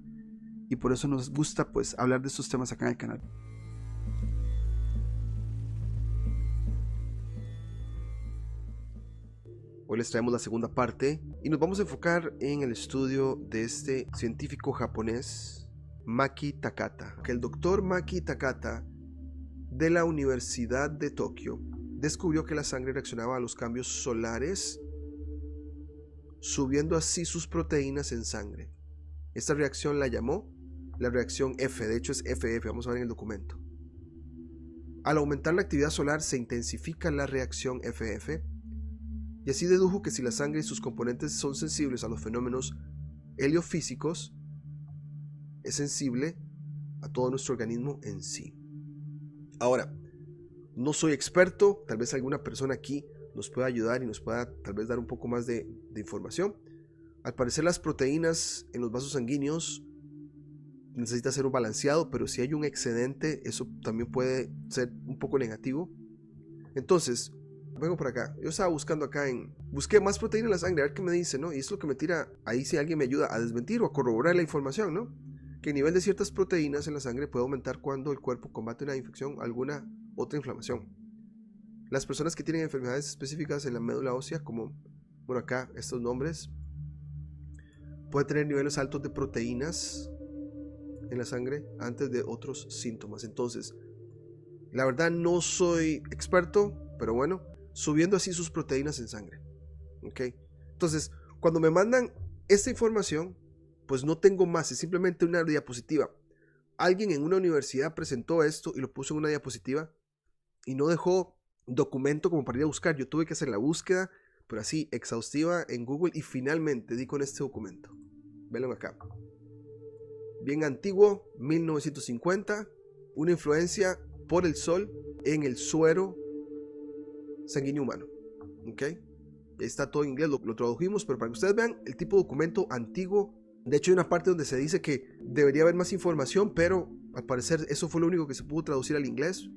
y por eso nos gusta pues hablar de estos temas acá en el canal. Hoy les traemos la segunda parte y nos vamos a enfocar en el estudio de este científico japonés, Maki Takata. Que el doctor Maki Takata de la Universidad de Tokio descubrió que la sangre reaccionaba a los cambios solares, subiendo así sus proteínas en sangre. Esta reacción la llamó la reacción F, de hecho es FF, vamos a ver en el documento. Al aumentar la actividad solar se intensifica la reacción FF, y así dedujo que si la sangre y sus componentes son sensibles a los fenómenos heliofísicos, es sensible a todo nuestro organismo en sí. Ahora, no soy experto, tal vez alguna persona aquí nos pueda ayudar y nos pueda tal vez dar un poco más de información. Al parecer las proteínas en los vasos sanguíneos necesita ser un balanceado, pero si hay un excedente, eso también puede ser un poco negativo. Entonces, vengo por acá. Yo estaba buscando acá busqué más proteína en la sangre, a ver qué me dice, ¿no? Y es lo que me tira ahí si alguien me ayuda a desmentir o a corroborar la información, ¿no? Que el nivel de ciertas proteínas en la sangre puede aumentar cuando el cuerpo combate una infección o alguna otra inflamación. Las personas que tienen enfermedades específicas en la médula ósea, como, bueno, acá estos nombres, pueden tener niveles altos de proteínas en la sangre antes de otros síntomas. Entonces, la verdad no soy experto, pero bueno, subiendo así sus proteínas en sangre. ¿Ok? Entonces, cuando me mandan esta información, pues no tengo más, es simplemente una diapositiva. Alguien en una universidad presentó esto y lo puso en una diapositiva y no dejó documento como para ir a buscar. Yo tuve que hacer la búsqueda, pero así exhaustiva en Google, y finalmente di con este documento. Venlo acá. Bien antiguo, 1950, una influencia por el sol en el suero sanguíneo humano. ¿Ok? Ahí está todo en inglés, lo tradujimos, pero para que ustedes vean el tipo de documento antiguo. De hecho hay una parte donde se dice que debería haber más información, pero al parecer eso fue lo único que se pudo traducir al inglés.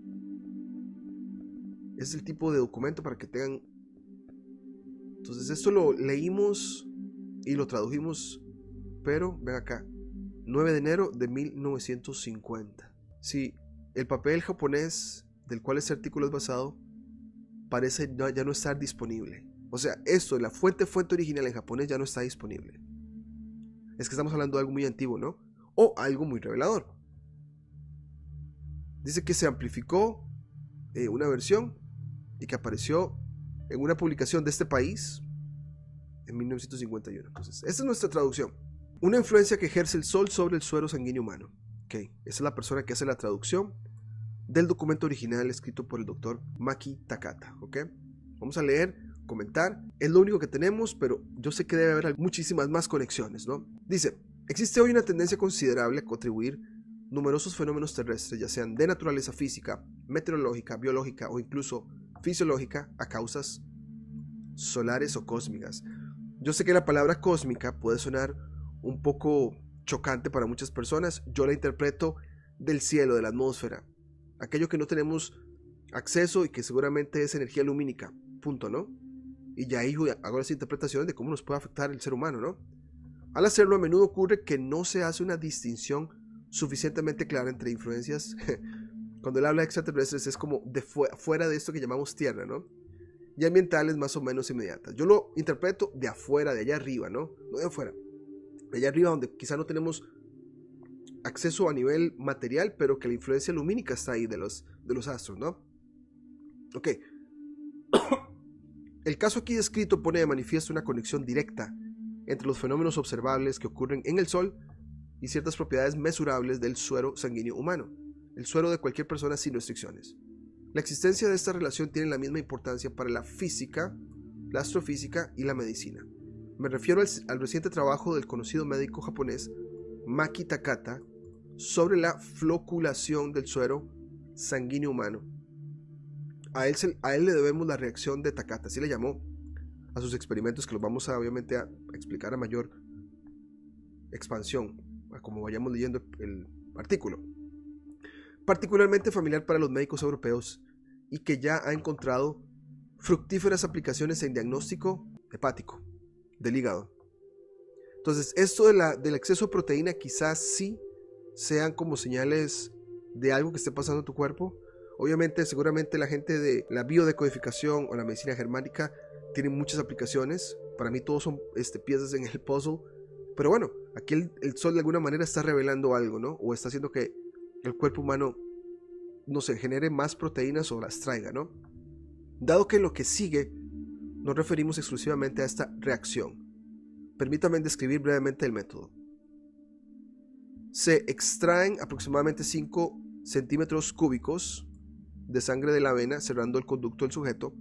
Es el tipo de documento para que tengan. Entonces esto lo leímos y lo tradujimos, pero ven acá, 9 de enero de 1950. Sí, el papel japonés del cual este artículo es basado parece ya no estar disponible. O sea, esto, la fuente original en japonés ya no está disponible. Es que estamos hablando de algo muy antiguo, ¿no? O algo muy revelador. Dice que se amplificó una versión y que apareció en una publicación de este país en 1951. Entonces, esta es nuestra traducción. Una influencia que ejerce el sol sobre el suero sanguíneo humano. Okay. Esa es la persona que hace la traducción del documento original escrito por el doctor Maki Takata. ¿Okay? Vamos a leer, comentar. Es lo único que tenemos, pero yo sé que debe haber muchísimas más conexiones, ¿no? Dice, existe hoy una tendencia considerable a contribuir numerosos fenómenos terrestres, ya sean de naturaleza física, meteorológica, biológica o incluso fisiológica, a causas solares o cósmicas. Yo sé que la palabra cósmica puede sonar un poco chocante para muchas personas. Yo la interpreto del cielo, de la atmósfera, aquello que no tenemos acceso y que seguramente es energía lumínica, punto, ¿no? Y ya ahí hago las interpretaciones de cómo nos puede afectar el ser humano, ¿no? Al hacerlo, a menudo ocurre que no se hace una distinción suficientemente clara entre influencias. Cuando él habla de extraterrestres es como de fuera de esto que llamamos tierra, ¿no? Y ambientales más o menos inmediatas. Yo lo interpreto de afuera, de allá arriba, ¿no? No de afuera. De allá arriba, donde quizá no tenemos acceso a nivel material, pero que la influencia lumínica está ahí de los astros, ¿no? Ok. El caso aquí descrito pone de manifiesto una conexión directa entre los fenómenos observables que ocurren en el Sol y ciertas propiedades mesurables del suero sanguíneo humano, el suero de cualquier persona sin restricciones. La existencia de esta relación tiene la misma importancia para la física, la astrofísica y la medicina. Me refiero al reciente trabajo del conocido médico japonés Maki Takata sobre la floculación del suero sanguíneo humano. A él le debemos la reacción de Takata, así le llamó a sus experimentos, que los vamos a obviamente a explicar a mayor expansión, a como vayamos leyendo el artículo. Particularmente familiar para los médicos europeos y que ya ha encontrado fructíferas aplicaciones en diagnóstico hepático del hígado. Entonces, esto del exceso de proteína quizás sí sean como señales de algo que esté pasando en tu cuerpo. Obviamente, seguramente la gente de la biodecodificación o la medicina germánica tiene muchas aplicaciones. Para mí todos son piezas en el puzzle. Pero bueno, aquí el sol de alguna manera está revelando algo, ¿no? O está haciendo que el cuerpo humano, no sé, genere más proteínas o las traiga, ¿no? Dado que en lo que sigue nos referimos exclusivamente a esta reacción, permítanme describir brevemente el método. se extraen aproximadamente 5 centímetros cúbicos de sangre de la vena cerrando el conducto del sujeto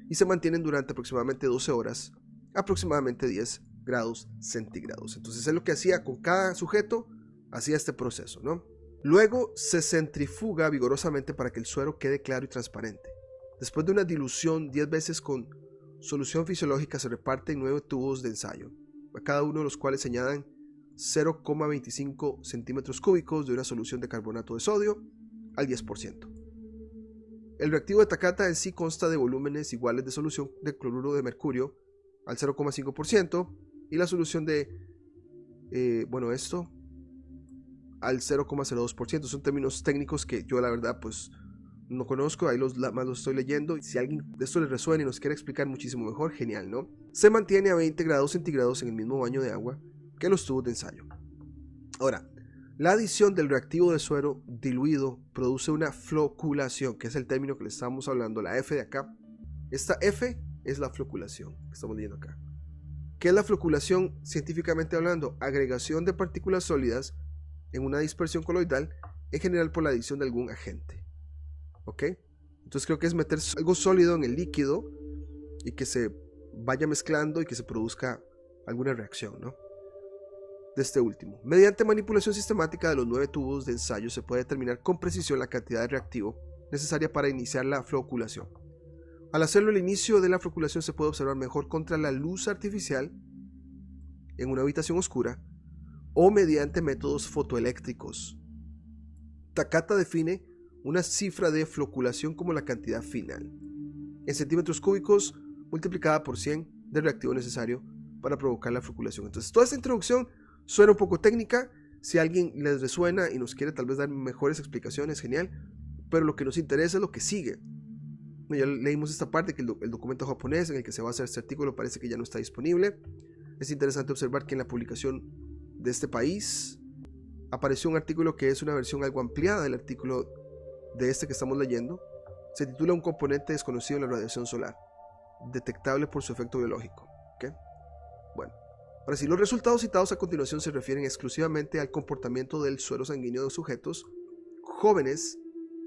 y se mantienen durante aproximadamente 12 horas, aproximadamente 10 grados centígrados. Entonces es lo que hacía con cada sujeto, hacía este proceso, ¿no? Luego se centrifuga vigorosamente para que el suero quede claro y transparente. Después de una dilución 10 veces con solución fisiológica se reparte en 9 tubos de ensayo, a cada uno de los cuales se añadan 0,25 centímetros cúbicos de una solución de carbonato de sodio al 10%. El reactivo de Takata en sí consta de volúmenes iguales de solución de cloruro de mercurio al 0,5% y la solución de, esto al 0,02%. Son términos técnicos que yo la verdad pues no conozco, ahí más los estoy leyendo. Si alguien de esto les resuena y nos quiere explicar muchísimo mejor, genial, ¿no? Se mantiene a 20 grados centígrados en el mismo baño de agua que los tubos de ensayo. Ahora, la adición del reactivo de suero diluido produce una floculación, que es el término que le estamos hablando, la F de acá. Esta F es la floculación que estamos leyendo acá. ¿Qué es la floculación científicamente hablando? Agregación de partículas sólidas en una dispersión coloidal, en general por la adición de algún agente. ¿Ok? Entonces creo que es meter algo sólido en el líquido y que se vaya mezclando y que se produzca alguna reacción, ¿no? De este último. Mediante manipulación sistemática de los 9 tubos de ensayo se puede determinar con precisión la cantidad de reactivo necesaria para iniciar la floculación. Al hacerlo, el inicio de la floculación se puede observar mejor contra la luz artificial en una habitación oscura o mediante métodos fotoeléctricos. Takata define una cifra de floculación como la cantidad final, en centímetros cúbicos multiplicada por 100 del reactivo necesario para provocar la floculación. Entonces, toda esta introducción suena un poco técnica. Si a alguien les resuena y nos quiere tal vez dar mejores explicaciones, genial. Pero lo que nos interesa es lo que sigue. Ya leímos esta parte, que el documento japonés en el que se basa este artículo parece que ya no está disponible. Es interesante observar que en la publicación de este país apareció un artículo que es una versión algo ampliada del artículo de este que estamos leyendo. Se titula Un componente desconocido en la radiación solar, detectable por su efecto biológico. ¿Okay? Bueno, ahora sí, los resultados citados a continuación se refieren exclusivamente al comportamiento del suero sanguíneo de sujetos jóvenes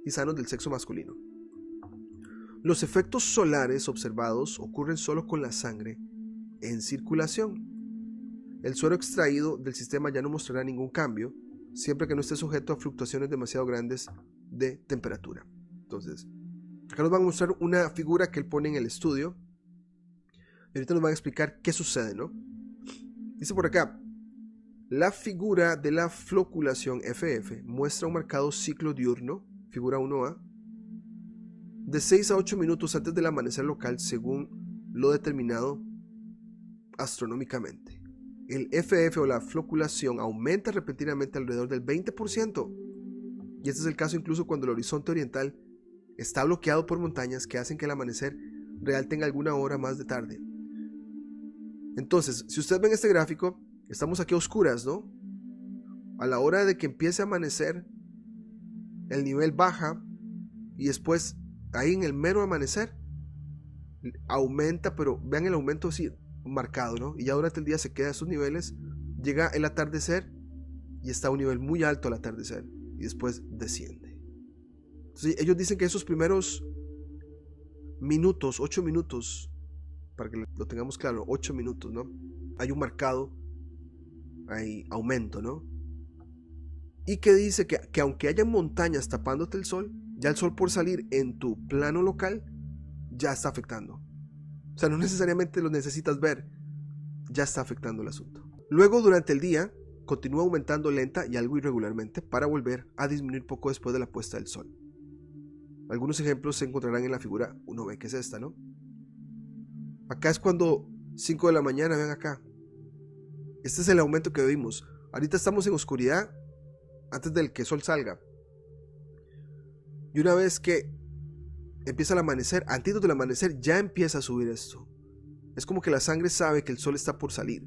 y sanos del sexo masculino. Los efectos solares observados ocurren solo con la sangre en circulación. El suero extraído del sistema ya no mostrará ningún cambio, siempre que no esté sujeto a fluctuaciones demasiado grandes de temperatura. Entonces, acá nos van a mostrar una figura que él pone en el estudio. Y ahorita nos van a explicar qué sucede, ¿no? Dice por acá, la figura de la floculación FF muestra un marcado ciclo diurno, figura 1A, de 6 a 8 minutos antes del amanecer local según lo determinado astronómicamente. El FF o la floculación aumenta repentinamente alrededor del 20%. Y este es el caso incluso cuando el horizonte oriental está bloqueado por montañas que hacen que el amanecer real tenga alguna hora más de tarde. Entonces, si ustedes ven este gráfico, estamos aquí a oscuras, ¿no? A la hora de que empiece a amanecer, el nivel baja y después, ahí en el mero amanecer, aumenta, pero vean el aumento así marcado, ¿no? Y ya durante el día se queda a esos niveles, llega el atardecer y está a un nivel muy alto al atardecer y después desciende. Entonces, ellos dicen que esos primeros minutos, 8 minutos, para que lo tengamos claro, 8 minutos, ¿no? Hay un marcado aumento, ¿no? Y que dice que aunque haya montañas tapándote el sol, ya el sol por salir en tu plano local ya está afectando. O sea, no necesariamente lo necesitas ver, ya está afectando el asunto. Luego, durante el día, continúa aumentando lenta y algo irregularmente para volver a disminuir poco después de la puesta del sol. Algunos ejemplos se encontrarán en la figura 1B, que es esta, ¿no? Acá es cuando 5 de la mañana, vean acá. Este es el aumento que vimos. Ahorita estamos en oscuridad antes del que el sol salga. Y una vez que empieza el amanecer, antes del amanecer ya empieza a subir esto. Es como que la sangre sabe que el sol está por salir.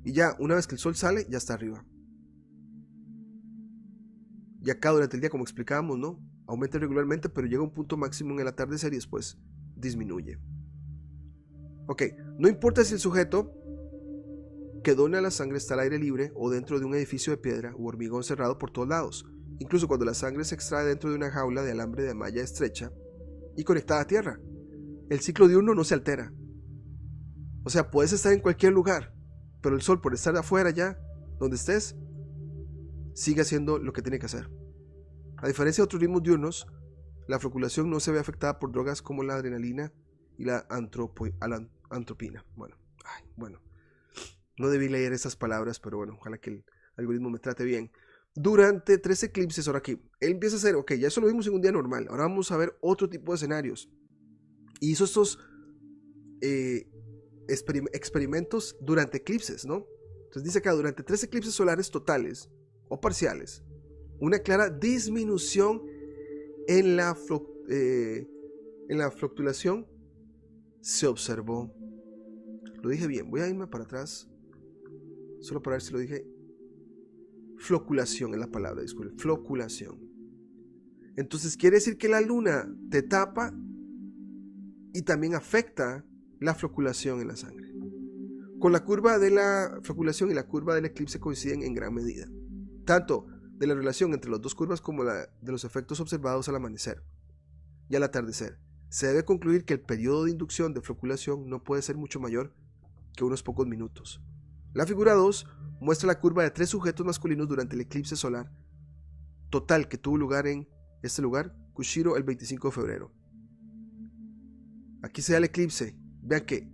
Y ya, una vez que el sol sale, ya está arriba. Y acá durante el día, como explicábamos, ¿no? Aumenta regularmente, pero llega a un punto máximo en el atardecer y después disminuye. Ok, no importa si el sujeto que dona la sangre está al aire libre o dentro de un edificio de piedra u hormigón cerrado por todos lados. Incluso cuando la sangre se extrae dentro de una jaula de alambre de malla estrecha y conectada a tierra, el ciclo diurno no se altera. O sea, puedes estar en cualquier lugar, pero el sol, por estar afuera ya, donde estés, sigue haciendo lo que tiene que hacer. A diferencia de otros ritmos diurnos, la floculación no se ve afectada por drogas como la adrenalina y la antropina. Bueno, no debí leer esas palabras, pero bueno, ojalá que el algoritmo me trate bien. Durante 3 eclipses, ahora aquí, él empieza a hacer, ok, ya eso lo vimos en un día normal, ahora vamos a ver otro tipo de escenarios. Y hizo estos experimentos durante eclipses, ¿no? Entonces dice acá, durante 3 eclipses solares totales o parciales, una clara disminución en la fluctuación se observó. Lo dije bien, voy a irme para atrás, solo para ver si lo dije. Floculación es la palabra, disculpe, floculación. Entonces quiere decir que la luna te tapa y también afecta la floculación en la sangre. Con la curva de la floculación y la curva del eclipse coinciden en gran medida, tanto de la relación entre las dos curvas como la de los efectos observados al amanecer y al atardecer. Se debe concluir que el periodo de inducción de floculación no puede ser mucho mayor que unos pocos minutos. La figura 2 muestra la curva de 3 sujetos masculinos durante el eclipse solar total que tuvo lugar en este lugar, Kushiro, el 25 de febrero. Aquí se da el eclipse. Vean que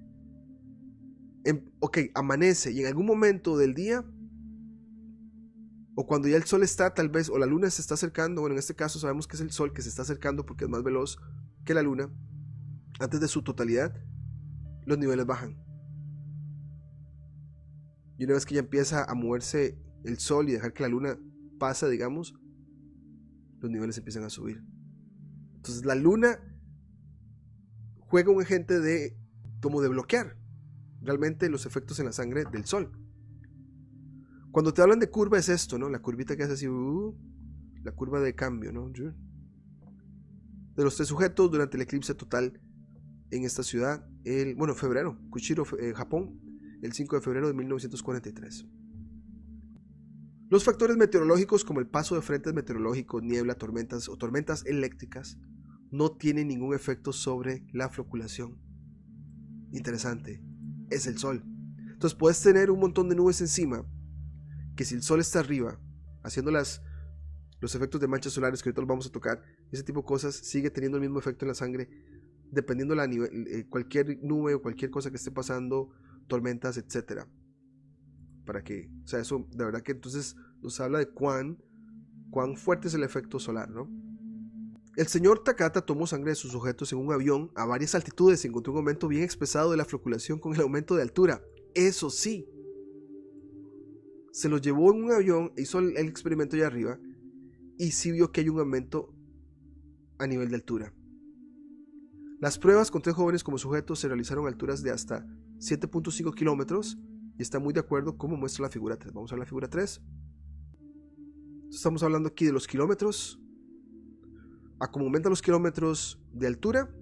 amanece y en algún momento del día, o cuando ya el sol está tal vez, o la luna se está acercando, bueno, en este caso sabemos que es el sol que se está acercando porque es más veloz que la luna, antes de su totalidad, los niveles bajan. Y una vez que ya empieza a moverse el sol y dejar que la luna pasa, digamos, los niveles empiezan a subir. Entonces la luna juega un agente como de bloquear realmente los efectos en la sangre del sol. Cuando te hablan de curva es esto, ¿no? La curvita que hace así, la curva de cambio, ¿no? De los 3 sujetos durante el eclipse total en esta ciudad, febrero, Kushiro, Japón, el 5 de febrero de 1943. Los factores meteorológicos como el paso de frentes meteorológicos, niebla, tormentas o tormentas eléctricas no tienen ningún efecto sobre la floculación. Interesante, es el sol. Entonces puedes tener un montón de nubes encima, que si el sol está arriba, haciendo los efectos de manchas solares que ahorita los vamos a tocar, ese tipo de cosas sigue teniendo el mismo efecto en la sangre, dependiendo cualquier nube o cualquier cosa que esté pasando, tormentas, etcétera. Para que, o sea, eso de verdad que entonces nos habla de cuán fuerte es el efecto solar, ¿no? El señor Takata tomó sangre de sus sujetos en un avión a varias altitudes y encontró un aumento bien expresado de la floculación con el aumento de altura. Eso sí, se los llevó en un avión, hizo el experimento allá arriba y sí vio que hay un aumento a nivel de altura. Las pruebas con 3 jóvenes como sujetos se realizaron a alturas de hasta 7.5 kilómetros y está muy de acuerdo como muestra la figura 3. Vamos a ver la figura 3. Estamos hablando aquí de los kilómetros. A como aumentan los kilómetros de altura,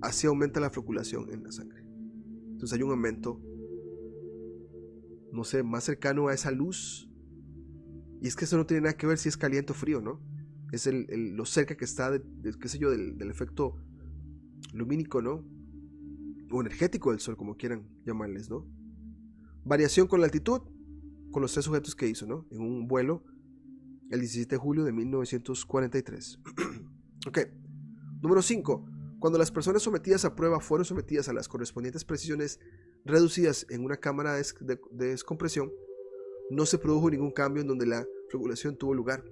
así aumenta la floculación en la sangre. Entonces hay un aumento, no sé, más cercano a esa luz. Y es que eso no tiene nada que ver si es caliente o frío, ¿no? Es lo cerca que está del efecto lumínico, ¿no? O energético del sol, como quieran llamarles, ¿no? Variación con la altitud, con los 3 sujetos que hizo, ¿no? En un vuelo el 17 de julio de 1943. Ok. Número 5. Cuando las personas sometidas a prueba fueron sometidas a las correspondientes precisiones reducidas en una cámara de descompresión, no se produjo ningún cambio en donde la floculación tuvo lugar.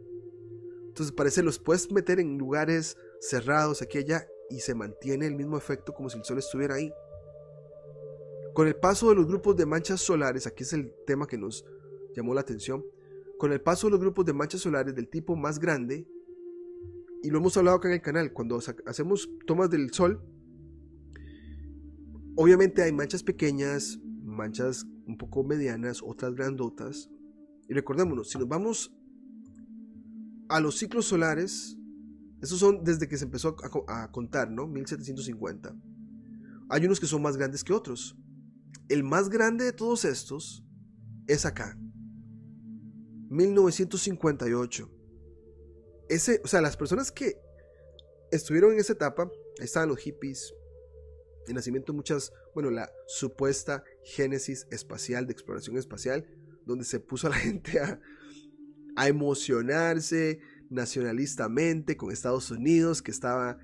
Entonces parece los puedes meter en lugares cerrados aquí y allá y se mantiene el mismo efecto como si el sol estuviera ahí. Con el paso de los grupos de manchas solares, aquí es el tema que nos llamó la atención, con el paso de los grupos de manchas solares del tipo más grande, y lo hemos hablado acá en el canal, cuando hacemos tomas del sol, obviamente hay manchas pequeñas, manchas un poco medianas, otras grandotas, y recordémonos, si nos vamos a los ciclos solares, esos son desde que se empezó a contar, ¿no? 1750. Hay unos que son más grandes que otros. El más grande de todos estos es acá, 1958. O sea, las personas que estuvieron en esa etapa, ahí estaban los hippies, el nacimiento de la supuesta génesis espacial, de exploración espacial, donde se puso a la gente a emocionarse nacionalistamente con Estados Unidos, que estaba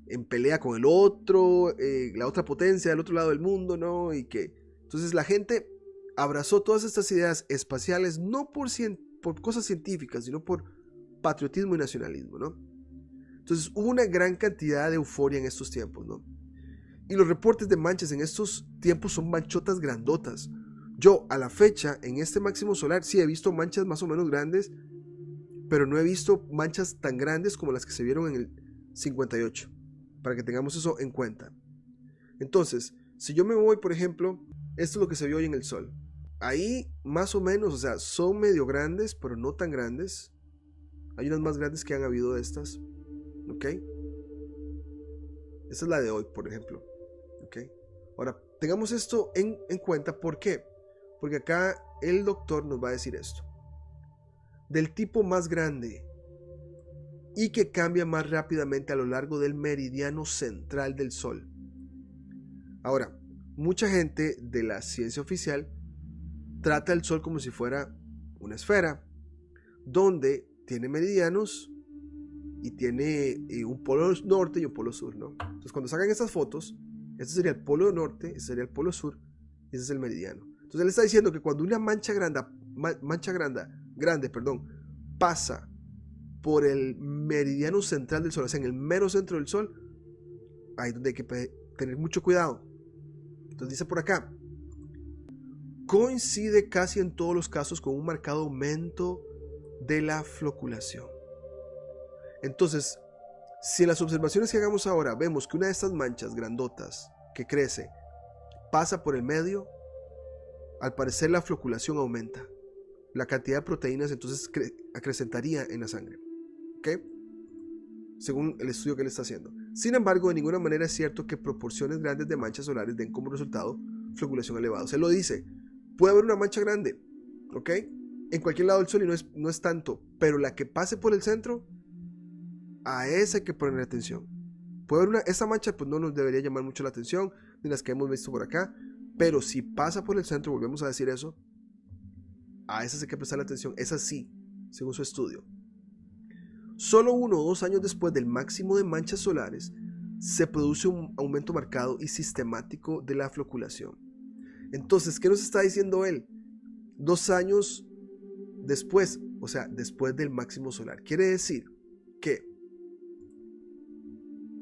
en pelea con el otro, la otra potencia del otro lado del mundo, ¿no? Y que entonces la gente abrazó todas estas ideas espaciales no por cosas científicas, sino por patriotismo y nacionalismo, ¿no? Entonces hubo una gran cantidad de euforia en estos tiempos, ¿no? Y los reportes de manchas en estos tiempos son manchotas grandotas. Yo, a la fecha, en este máximo solar, sí he visto manchas más o menos grandes, pero no he visto manchas tan grandes como las que se vieron en el 58, para que tengamos eso en cuenta. Entonces, si yo me voy, por ejemplo, esto es lo que se vio hoy en el Sol. Ahí, más o menos, o sea, son medio grandes, pero no tan grandes. Hay unas más grandes que han habido de estas, ¿ok? Esta es la de hoy, por ejemplo, ¿ok? Ahora, tengamos esto en cuenta, ¿por qué? Porque acá el doctor nos va a decir esto. Del tipo más grande y que cambia más rápidamente a lo largo del meridiano central del Sol. Ahora, mucha gente de la ciencia oficial trata el Sol como si fuera una esfera, donde tiene meridianos y tiene un polo norte y un polo sur, ¿no? Entonces, cuando sacan estas fotos, este sería el polo norte, este sería el polo sur, y ese es el meridiano. Entonces, él está diciendo que cuando una mancha grande, pasa por el meridiano central del Sol, o sea, en el mero centro del Sol, ahí es donde hay que tener mucho cuidado. Entonces dice por acá, coincide casi en todos los casos con un marcado aumento de la floculación. Entonces, si en las observaciones que hagamos ahora vemos que una de estas manchas grandotas que crece pasa por el medio, al parecer la floculación aumenta. La cantidad de proteínas entonces acrecentaría en la sangre, ¿ok? Según el estudio que él está haciendo. Sin embargo, de ninguna manera es cierto que proporciones grandes de manchas solares den como resultado floculación elevada. Se lo dice, puede haber una mancha grande, ¿ok? En cualquier lado del Sol y no es tanto, pero la que pase por el centro, a esa hay que poner atención. Puede haber esa mancha, pues no nos debería llamar mucho la atención, ni las que hemos visto por acá, pero si pasa por el centro, volvemos a decir eso, a esas hay que prestar atención, esas sí, según su estudio. Solo 1 o 2 años después del máximo de manchas solares, se produce un aumento marcado y sistemático de la floculación. Entonces, ¿qué nos está diciendo él? 2 años después, o sea, después del máximo solar. Quiere decir que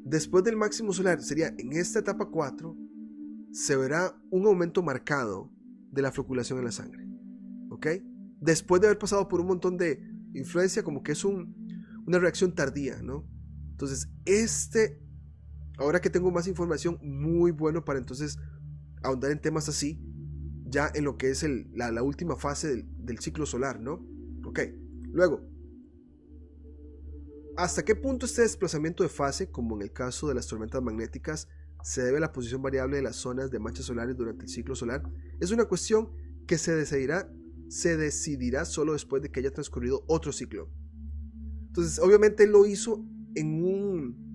después del máximo solar, sería en esta etapa 4, se verá un aumento marcado de la floculación en la sangre. ¿Ok? Después de haber pasado por un montón de influencia, como que es una reacción tardía, ¿no? Entonces, ahora que tengo más información, muy bueno para entonces ahondar en temas así, ya en lo que es la última fase del ciclo solar, ¿no? Ok, luego, ¿hasta qué punto este desplazamiento de fase, como en el caso de las tormentas magnéticas, se debe a la posición variable de las zonas de manchas solares durante el ciclo solar? Es una cuestión que se decidirá solo después de que haya transcurrido otro ciclo. Entonces, obviamente él lo hizo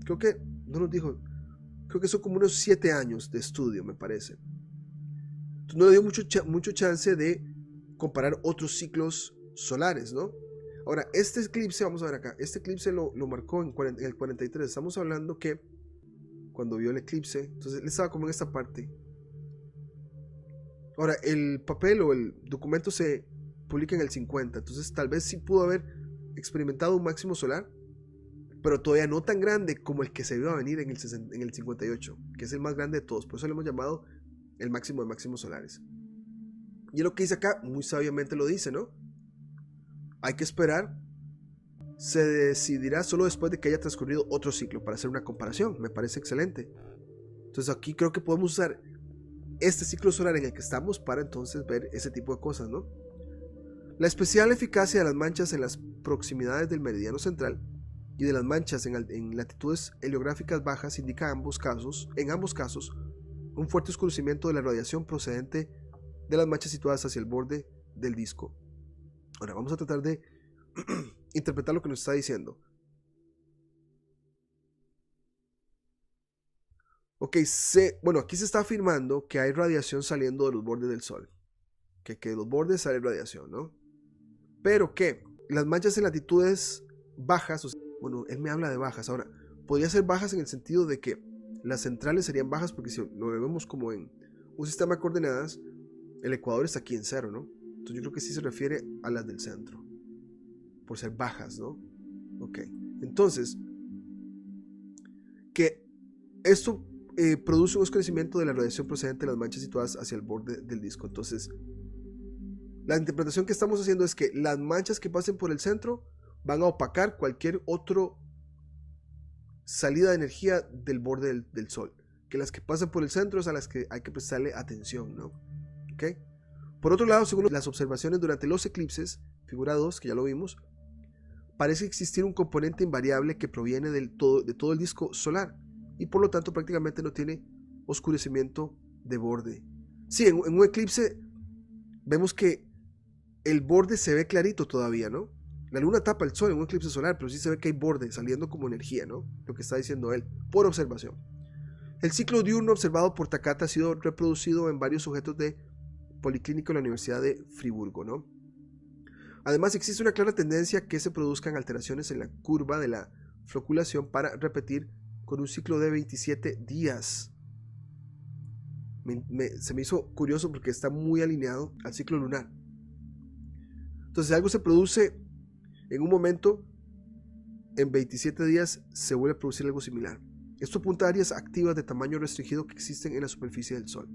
creo que, no nos dijo, creo que son como unos 7 años de estudio, me parece. Entonces no le dio mucho chance de comparar otros ciclos solares, ¿no? Ahora, este eclipse, vamos a ver acá, este eclipse lo marcó en el 43, estamos hablando que cuando vio el eclipse, entonces él estaba como en esta parte. Ahora, el papel o el documento se publica en el 50, entonces tal vez sí pudo haber experimentado un máximo solar, pero todavía no tan grande como el que se iba a venir en el 58, que es el más grande de todos, por eso lo hemos llamado el máximo de máximos solares. Y es lo que dice acá, muy sabiamente lo dice, ¿no? Hay que esperar, se decidirá solo después de que haya transcurrido otro ciclo para hacer una comparación, me parece excelente. Entonces aquí creo que podemos usar este ciclo solar en el que estamos para entonces ver ese tipo de cosas, ¿no? La especial eficacia de las manchas en las proximidades del meridiano central y de las manchas en latitudes heliográficas bajas indica en ambos casos un fuerte oscurecimiento de la radiación procedente de las manchas situadas hacia el borde del disco. Ahora vamos a tratar de interpretar lo que nos está diciendo. Ok, bueno, aquí se está afirmando que hay radiación saliendo de los bordes del Sol. Que de los bordes sale radiación, ¿no? Pero que las manchas en latitudes bajas, o sea, bueno, él me habla de bajas. Ahora, podría ser bajas en el sentido de que las centrales serían bajas porque si lo vemos como en un sistema de coordenadas, el ecuador está aquí en 0, ¿no? Entonces yo creo que sí se refiere a las del centro, por ser bajas, ¿no? Ok, entonces, que esto produce un oscurecimiento de la radiación procedente de las manchas situadas hacia el borde del disco. Entonces, la interpretación que estamos haciendo es que las manchas que pasen por el centro van a opacar cualquier otra salida de energía del borde del Sol. Que las que pasan por el centro es a las que hay que prestarle atención, ¿no? ¿Ok? Por otro lado, según las observaciones durante los eclipses, figura 2, que ya lo vimos, parece existir un componente invariable que proviene de todo el disco solar y por lo tanto prácticamente no tiene oscurecimiento de borde. Sí, en un eclipse vemos que el borde se ve clarito todavía, ¿no? La luna tapa el sol en un eclipse solar, pero sí se ve que hay borde saliendo como energía, ¿no? Lo que está diciendo él, por observación. El ciclo diurno observado por Takata ha sido reproducido en varios sujetos de Policlínico en la Universidad de Friburgo, ¿no? Además, existe una clara tendencia a que se produzcan alteraciones en la curva de la floculación para repetir con un ciclo de 27 días. Se me hizo curioso porque está muy alineado al ciclo lunar. Entonces, si algo se produce en un momento, en 27 días se vuelve a producir algo similar. Esto apunta a áreas activas de tamaño restringido que existen en la superficie del Sol.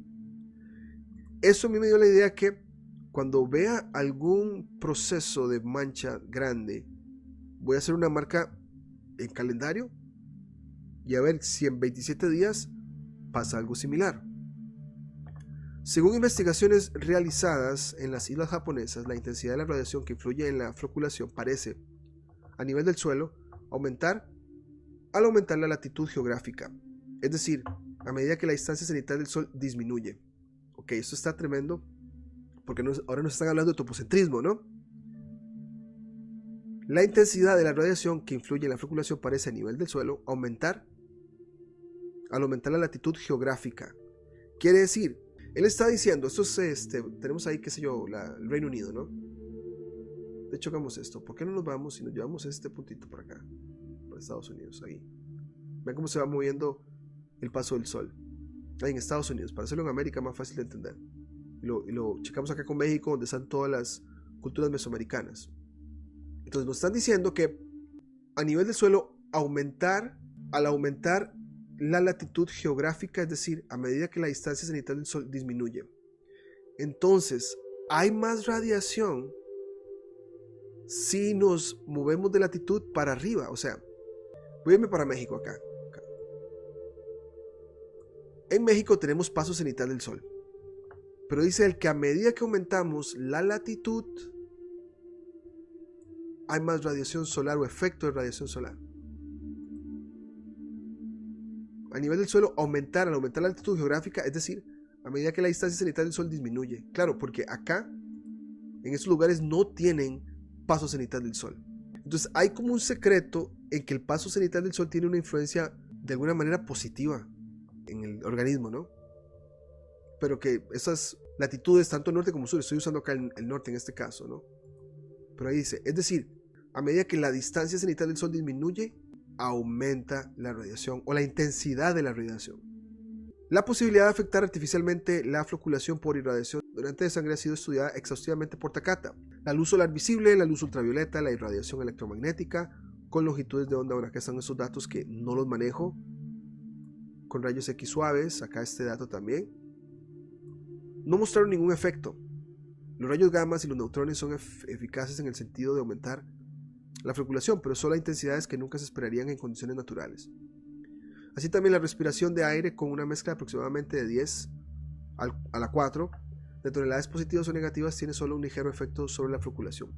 Eso a mí me dio la idea que cuando vea algún proceso de mancha grande, voy a hacer una marca en calendario y a ver si en 27 días pasa algo similar. Según investigaciones realizadas en las islas japonesas, la intensidad de la radiación que influye en la floculación parece, a nivel del suelo, aumentar al aumentar la latitud geográfica, es decir, a medida que la distancia cenital del Sol disminuye. Ok, esto está tremendo, porque ahora nos están hablando de topocentrismo, ¿no? La intensidad de la radiación que influye en la floculación parece a nivel del suelo aumentar al aumentar la latitud geográfica. Quiere decir, él está diciendo, esto es, tenemos ahí, qué sé yo, el Reino Unido, ¿no? De hecho, hagamos esto. ¿Por qué no nos vamos y nos llevamos este puntito por acá? Por Estados Unidos, ahí. Vean cómo se va moviendo el paso del Sol. Ahí en Estados Unidos, para hacerlo en América más fácil de entender. Y lo checamos acá con México, donde están todas las culturas mesoamericanas. Entonces nos están diciendo que a nivel del suelo, al aumentar la latitud geográfica, es decir, a medida que la distancia cenital del Sol disminuye, entonces hay más radiación si nos movemos de latitud para arriba. O sea, voy a irme para México acá. En México tenemos paso cenital del Sol, pero dice él que a medida que aumentamos la latitud hay más radiación solar o efecto de radiación solar. A nivel del suelo, al aumentar la latitud geográfica, es decir, a medida que la distancia cenital del Sol disminuye. Claro, porque acá, en estos lugares, no tienen paso cenital del Sol. Entonces hay como un secreto en que el paso cenital del Sol tiene una influencia de alguna manera positiva en el organismo, ¿no? Pero que esas latitudes, tanto norte como sur, estoy usando acá el norte en este caso, ¿no? Pero ahí dice, es decir, a medida que la distancia cenital del Sol disminuye, aumenta la radiación o la intensidad de la radiación. La posibilidad de afectar artificialmente la floculación por irradiación donante de sangre ha sido estudiada exhaustivamente por Takata. La luz solar visible, la luz ultravioleta, la irradiación electromagnética con longitudes de onda. Bueno, acá están esos datos que no los manejo. Con rayos X suaves, acá este dato también. No mostraron ningún efecto. Los rayos gamma y los neutrones son eficaces en el sentido de aumentar la floculación, pero solo a intensidades que nunca se esperarían en condiciones naturales. Así también la respiración de aire con una mezcla de aproximadamente de 10 a la 4 de toneladas positivas o negativas tiene solo un ligero efecto sobre la floculación.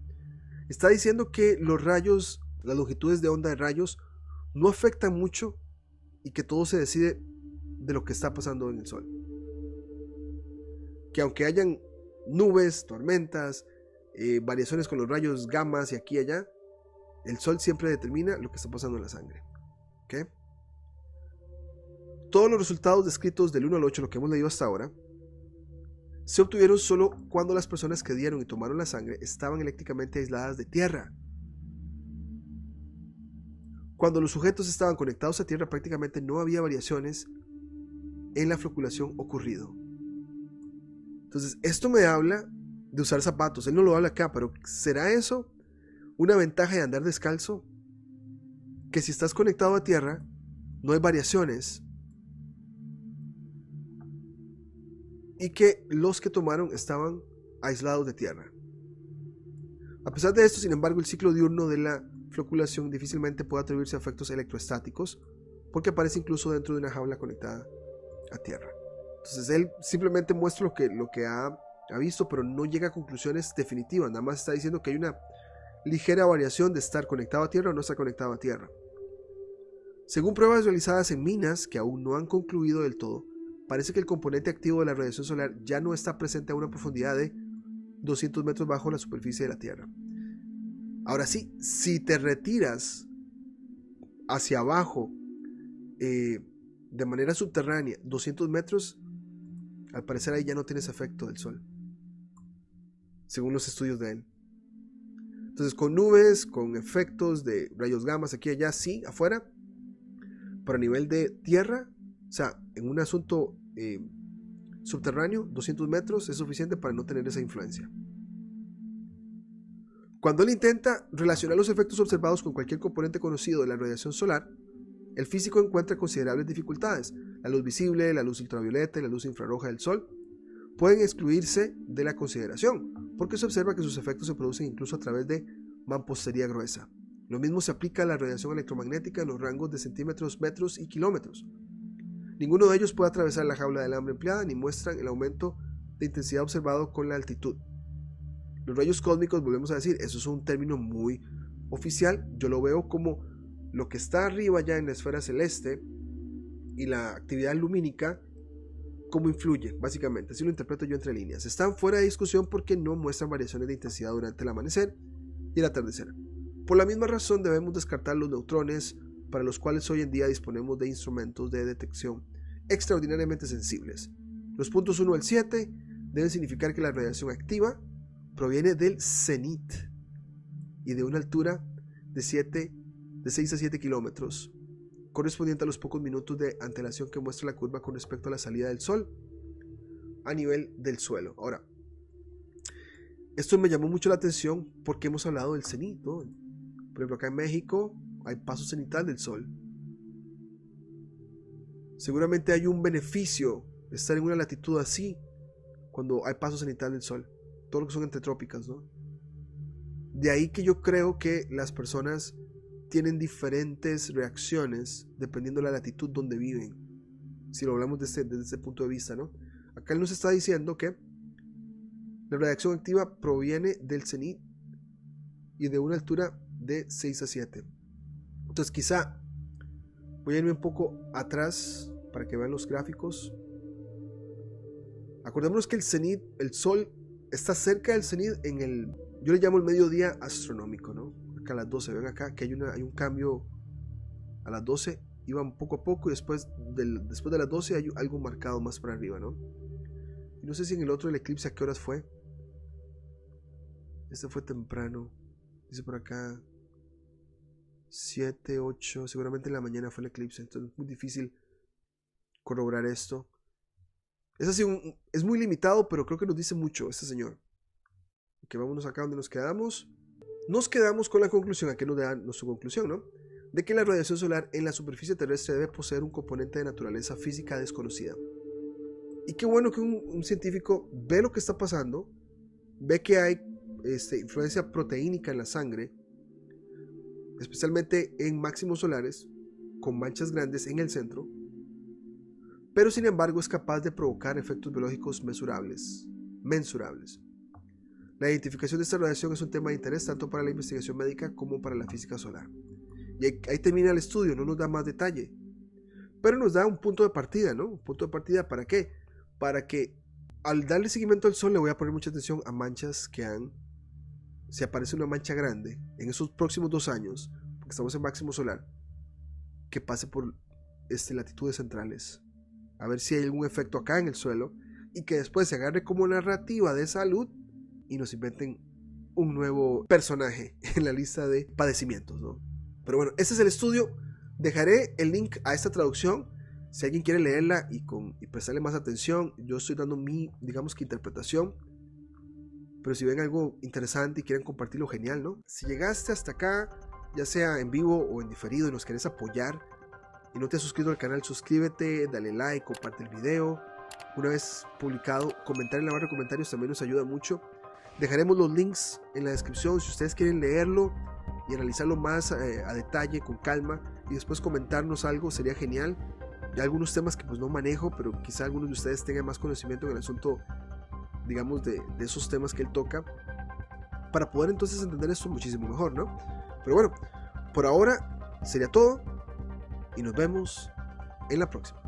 Está diciendo que los rayos, las longitudes de onda de rayos no afectan mucho y que todo se decide de lo que está pasando en el Sol. que aunque hayan nubes, tormentas, variaciones con los rayos gamas y aquí y allá, el sol siempre determina lo que está pasando en la sangre. ¿Okay? Todos los resultados descritos del 1 al 8, lo que hemos leído hasta ahora, se obtuvieron solo cuando las personas que dieron y tomaron la sangre estaban eléctricamente aisladas de tierra. Cuando los sujetos estaban conectados a tierra, prácticamente no había variaciones en la floculación ocurrido. Entonces, esto me habla de usar zapatos. Él no lo habla acá, pero ¿será eso una ventaja de andar descalzo? Que si estás conectado a tierra, no hay variaciones. Y que los que tomaron estaban aislados de tierra. A pesar de esto, sin embargo, el ciclo diurno de la floculación difícilmente puede atribuirse a efectos electroestáticos, porque aparece incluso dentro de una jaula conectada a tierra. Entonces él simplemente muestra lo que ha visto, pero no llega a conclusiones definitivas. Nada más está diciendo que hay una ligera variación de estar conectado a tierra o no estar conectado a tierra. Según pruebas realizadas en minas que aún no han concluido del todo, parece que el componente activo de la radiación solar ya no está presente a una profundidad de 200 metros bajo la superficie de la Tierra. Ahora sí, si te retiras hacia abajo de manera subterránea 200 metros, al parecer ahí ya no tienes efecto del sol, según los estudios de él. Entonces, con nubes, con efectos de rayos gamas aquí y allá, sí, afuera, pero a nivel de tierra, o sea, en un asunto subterráneo, 200 metros es suficiente para no tener esa influencia. Cuando él intenta relacionar los efectos observados con cualquier componente conocido de la radiación solar, el físico encuentra considerables dificultades. La luz visible, la luz ultravioleta y la luz infrarroja del sol pueden excluirse de la consideración, porque se observa que sus efectos se producen incluso a través de mampostería gruesa. Lo mismo se aplica a la radiación electromagnética en los rangos de centímetros, metros y kilómetros. Ninguno de ellos puede atravesar la jaula de alambre empleada ni muestran el aumento de intensidad observado con la altitud. Los rayos cósmicos, volvemos a decir, eso es un término muy oficial. Yo lo veo como lo que está arriba ya en la esfera celeste y la actividad lumínica, cómo influye, básicamente. Así lo interpreto yo entre líneas. Están fuera de discusión porque no muestran variaciones de intensidad durante el amanecer y el atardecer. Por la misma razón debemos descartar los neutrones, para los cuales hoy en día disponemos de instrumentos de detección extraordinariamente sensibles. Los puntos 1 al 7 deben significar que la radiación activa proviene del cenit y de una altura de 6 a 7 kilómetros, correspondiente a los pocos minutos de antelación que muestra la curva con respecto a la salida del sol a nivel del suelo. Ahora, esto me llamó mucho la atención porque hemos hablado del cenit, ¿no? Por ejemplo, acá en México hay paso cenital del sol. Seguramente hay un beneficio de estar en una latitud así cuando hay paso cenital del sol. Todo lo que son entretrópicas, ¿no? De ahí que yo creo que las personas tienen diferentes reacciones dependiendo de la latitud donde viven. Si lo hablamos desde ese punto de vista, ¿no? Acá él nos está diciendo que la radiación activa proviene del cenit y de una altura de 6 a 7. Entonces quizá voy a irme un poco atrás para que vean los gráficos. Acordémonos que el cenit, el sol está cerca del cenit en el, yo le llamo el mediodía astronómico, ¿no? Acá a las 12, ven acá que hay un cambio a las 12, iban poco a poco y después de las 12 hay algo marcado más para arriba, ¿no? Y no sé si en el otro el eclipse a qué horas fue. Este fue temprano, dice por acá 7, 8, seguramente en la mañana fue el eclipse, entonces es muy difícil corroborar esto. Es así, es muy limitado, pero creo que nos dice mucho este señor. Que vámonos acá donde nos quedamos. Nos quedamos con la conclusión, aquí nos da nuestra conclusión, ¿no? De que la radiación solar en la superficie terrestre debe poseer un componente de naturaleza física desconocida. Y qué bueno que un científico ve lo que está pasando, ve que hay influencia proteínica en la sangre, especialmente en máximos solares, con manchas grandes en el centro, pero sin embargo es capaz de provocar efectos biológicos mensurables. La identificación de esta radiación es un tema de interés tanto para la investigación médica como para la física solar. Y ahí termina el estudio, no nos da más detalle, pero nos da un punto de partida, ¿no? Un punto de partida ¿para qué? Para que Al darle seguimiento al sol le voy a poner mucha atención a manchas que si aparece una mancha grande en esos próximos 2 años, porque estamos en máximo solar, que pase por latitudes centrales, a ver si hay algún efecto acá en el suelo, y que después se agarre como narrativa de salud y nos inventen un nuevo personaje en la lista de padecimientos, ¿no? Pero bueno, ese es el estudio. Dejaré el link a esta traducción si alguien quiere leerla y prestarle más atención. Yo estoy dando mi, digamos que interpretación, pero si ven algo interesante y quieren compartirlo, genial, ¿no? Si llegaste hasta acá, ya sea en vivo o en diferido, y nos querés apoyar y no te has suscrito al canal, suscríbete, dale like, comparte el video. Una vez publicado, comentar en la barra de comentarios también nos ayuda mucho. Dejaremos los links en la descripción si ustedes quieren leerlo y analizarlo más a detalle, con calma, y después comentarnos algo, sería genial. Hay algunos temas que pues no manejo, pero quizá algunos de ustedes tengan más conocimiento en el asunto, digamos, de esos temas que él toca, para poder entonces entender esto muchísimo mejor, ¿no? Pero bueno, por ahora sería todo y nos vemos en la próxima.